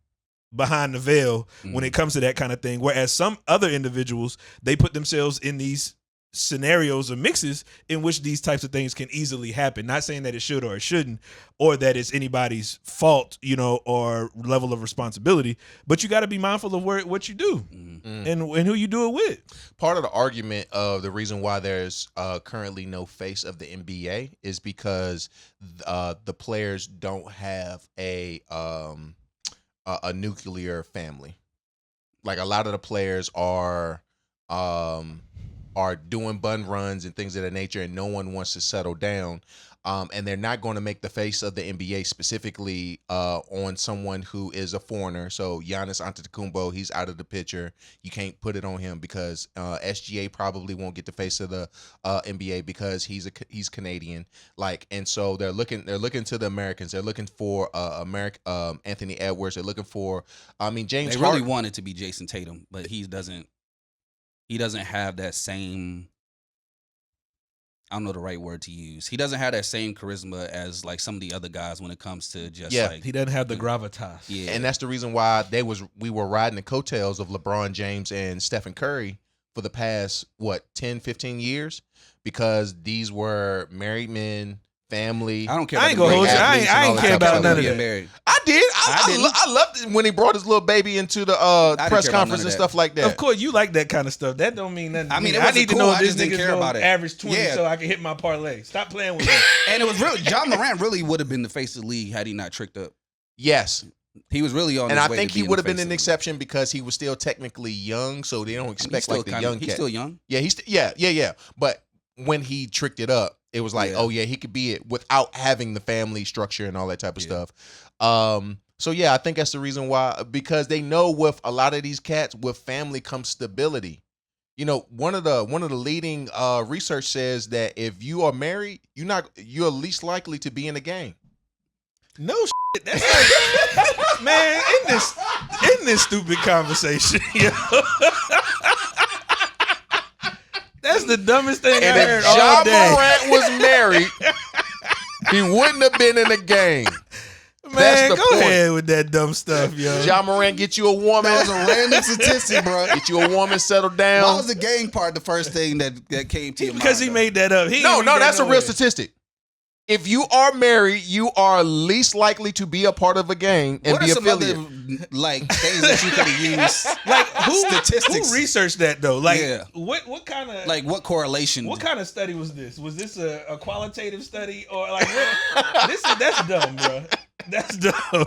behind the veil when it comes to that kind of thing. Whereas some other individuals, they put themselves in these scenarios or mixes in which these types of things can easily happen. Not saying that it should or it shouldn't, or that it's anybody's fault, or level of responsibility, but you got to be mindful of what you do and who you do it with. Part of the argument of the reason why there's currently no face of the NBA is because the players don't have a nuclear family. Like a lot of the players are doing bun runs and things of that nature, and no one wants to settle down. And they're not going to make the face of the NBA specifically on someone who is a foreigner. So Giannis Antetokounmpo, he's out of the picture. You can't put it on him because SGA probably won't get the face of the NBA because he's Canadian. And so they're looking to the Americans. They're looking for Anthony Edwards. They're looking for James. They really wanted to be Jason Tatum, but he doesn't have that same, I don't know the right word to use. He doesn't have that same charisma as like some of the other guys when it comes to just he doesn't have the gravitas. Yeah. And that's the reason why we were riding the coattails of LeBron James and Stephen Curry for the past 10, 15 years, because these were married men, family. I don't care. I ain't gonna hold you. I ain't care about none of that. Married. I did. I loved it when he brought his little baby into the press conference and stuff like that. Of course, you like that kind of stuff. That don't mean nothing. I mean, I need cool. to know if this nigga's nigga's about it. Average 20 so I can hit my parlay. Stop playing with me. And it was really John Morant really would have been the face of the league had he not tricked up. Yes. He was really on. And his I way think to he being would have the been face an of the exception because he was still technically young, so they don't expect like the young cat. He's still young. Yeah, yeah. But when he tricked it up, it was like, oh yeah, he could be it without having the family structure and all that type of stuff. So yeah, I think that's the reason why, because they know with a lot of these cats, with family comes stability. One of the leading research says that if you are married, you're least likely to be in a gang. No shit. That's like, man, in this stupid conversation, that's the dumbest thing I heard all day. If Ja Morant was married, he wouldn't have been in a gang. Man, go ahead with that dumb stuff, yo. Ja Morant, get you a woman. That was a random statistic, bro. Get you a woman, settle down. Why was the gang part the first thing that came to your mind? Because he made that up. No, that's a real statistic. If you are married, you are least likely to be a part of a gang and be affiliated. What are some other things that you could have used? Like statistics? Who researched that though? Like what kind of what correlation? What kind of study was this? Was this a qualitative study or like that's dumb, bro. That's dumb.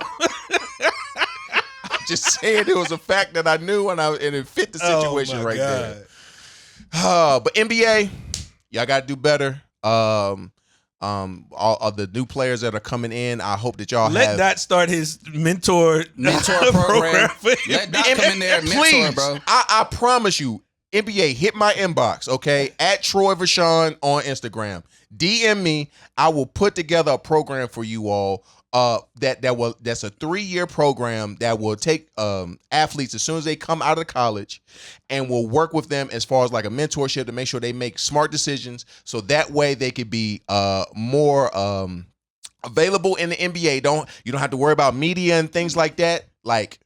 Just saying it was a fact that I knew and it fit the situation right there. But NBA, y'all got to do better. All of the new players that are coming in, I hope that y'all let Dot start his mentor program. Let Dot come in there and mentor, please, bro. I promise you, NBA, hit my inbox, okay? At Troy Vachon on Instagram. DM me. I will put together a program for you all. That's a 3-year program that will take athletes as soon as they come out of college and will work with them as far as like a mentorship to make sure they make smart decisions, so that way they could be more available in the NBA. You don't have to worry about media and things like that. Like,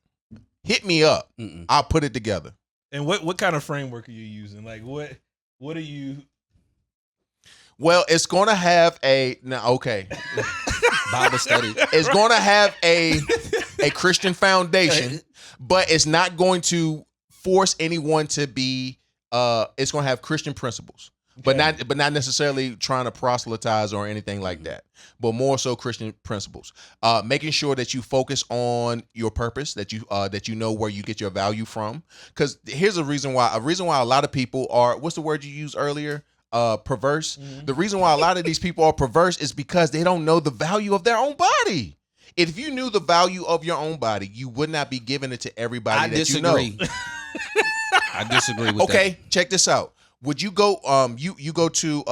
hit me up. I'll put it together. And what kind of framework are you using? Like what are you? Well, it's going to have Bible study. It's going to have a Christian foundation, but it's not going to force anyone to be. It's going to have Christian principles, but not necessarily trying to proselytize or anything like that. But more so Christian principles. Making sure that you focus on your purpose, that you know where you get your value from. Because here's a reason why a lot of people are. What's the word you used earlier? Perverse. Mm-hmm. The reason why a lot of these people are perverse is because they don't know the value of their own body. If you knew the value of your own body, you would not be giving it to everybody you know. I disagree with that. Okay, check this out. Would you go you go to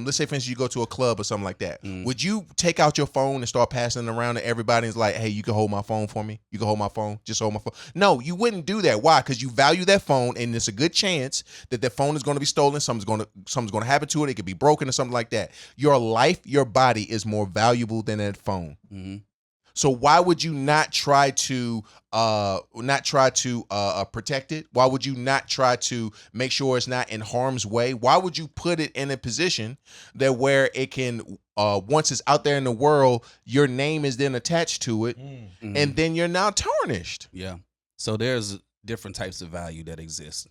let's say for instance you go to a club or something like that. Would you take out your phone and start passing it around to everybody and it's like, hey, you can hold my phone for me? You can hold my phone? Just hold my phone. No, you wouldn't do that. Why? Because you value that phone and it's a good chance that that phone is going to be stolen, something's going to happen to it, it could be broken or something like that. Your life, your body is more valuable than that phone. So why would you not try to protect it? Why would you not try to make sure it's not in harm's way? Why would you put it in a position that where it can once it's out there in the world, your name is then attached to it, and then you're now tarnished. Yeah. So there's different types of value that exist.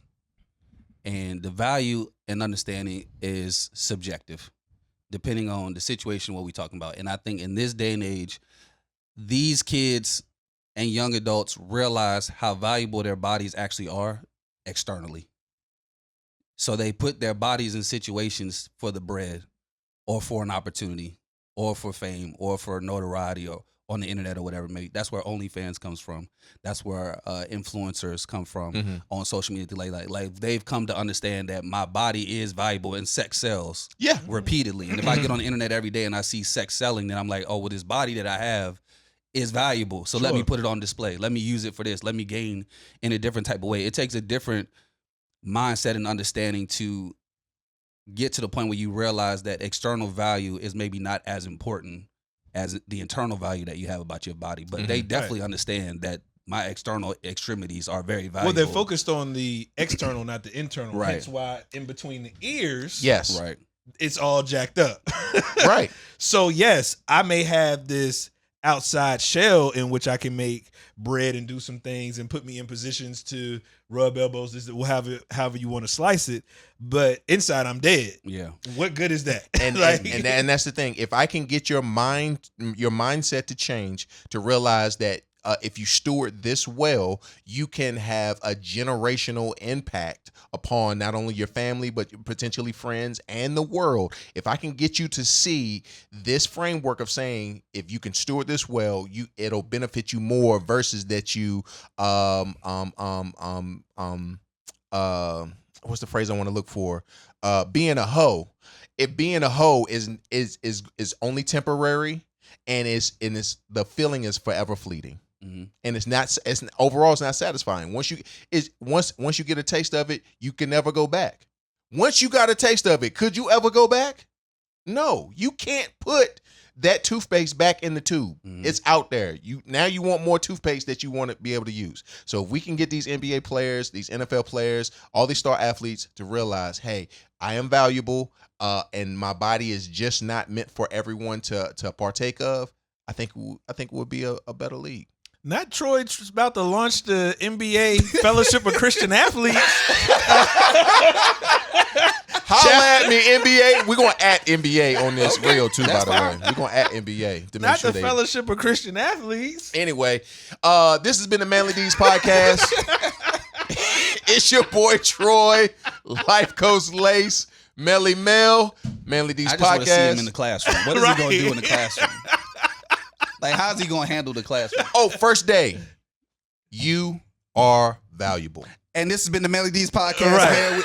And the value and understanding is subjective, depending on the situation, what we're talking about. And I think in this day and age, these kids and young adults realize how valuable their bodies actually are externally. So they put their bodies in situations for the bread or for an opportunity or for fame or for notoriety or on the internet or whatever. Maybe that's where OnlyFans comes from. That's where influencers come from on social media. Like they've come to understand that my body is valuable and sex sells repeatedly. And if I get on the internet every day and I see sex selling, then I'm like, oh, well, this body that I have is valuable. So let me put it on display. Let me use it for this. Let me gain in a different type of way. It takes a different mindset and understanding to get to the point where you realize that external value is maybe not as important as the internal value that you have about your body. But they definitely understand that my external extremities are very valuable. Well, they're focused on the external, not the internal. Right. That's why in between the ears, Right. it's all jacked up. Right. So yes, I may have this outside shell in which I can make bread and do some things and put me in positions to rub elbows, however you want to slice it, but inside I'm dead. Yeah. What good is that? And, and that's the thing. If I can get your mindset to change, to realize that if you steward this well, you can have a generational impact upon not only your family, but potentially friends and the world. If I can get you to see this framework of saying, if you can steward this well, it'll benefit you more versus that you, what's the phrase I want to look for? Being a hoe. If being a hoe is only temporary and the feeling is forever fleeting. And overall it's not satisfying. Once you get a taste of it, you can never go back. Once you got a taste of it, could you ever go back? No, you can't put that toothpaste back in the tube. It's out there. Now you want more toothpaste that you want to be able to use. So if we can get these NBA players, these NFL players, all these star athletes to realize, hey, I am valuable, and my body is just not meant for everyone to partake of, I think it would be a better league. Not Troy's about to launch the NBA Fellowship of Christian Athletes. Holla at me, NBA. We're going to at NBA on this reel, too, by the way. We're going to at NBA. To make Not sure the Fellowship of Christian Athletes. Anyway, this has been the Manly D's podcast. It's your boy, Troy, Life Coach Lace, Melly Mel, Manly D's podcast. I just want to see him in the classroom. What is he going to do in the classroom? Like, how's he going to handle the classroom? Oh, first day. You are valuable. And this has been the Melly D's podcast, Right. man.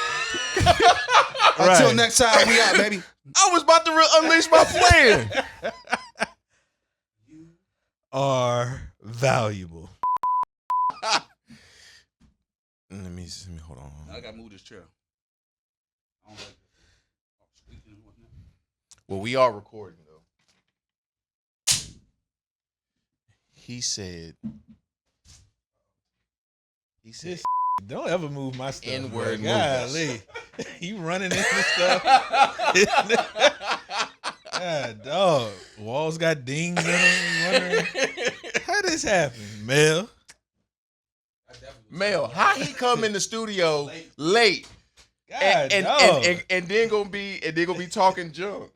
Until next time, we out, baby. I was about to unleash my plan. You are valuable. Let me hold on. I got to move this chair. I don't like it. Well, we are recording, though. He said, Don't ever move my stuff. N-word Golly. You running into stuff. God, dog. Walls got dings in them. How this happen, Mel? Mel, how he come in the studio late God, and then gonna be talking junk?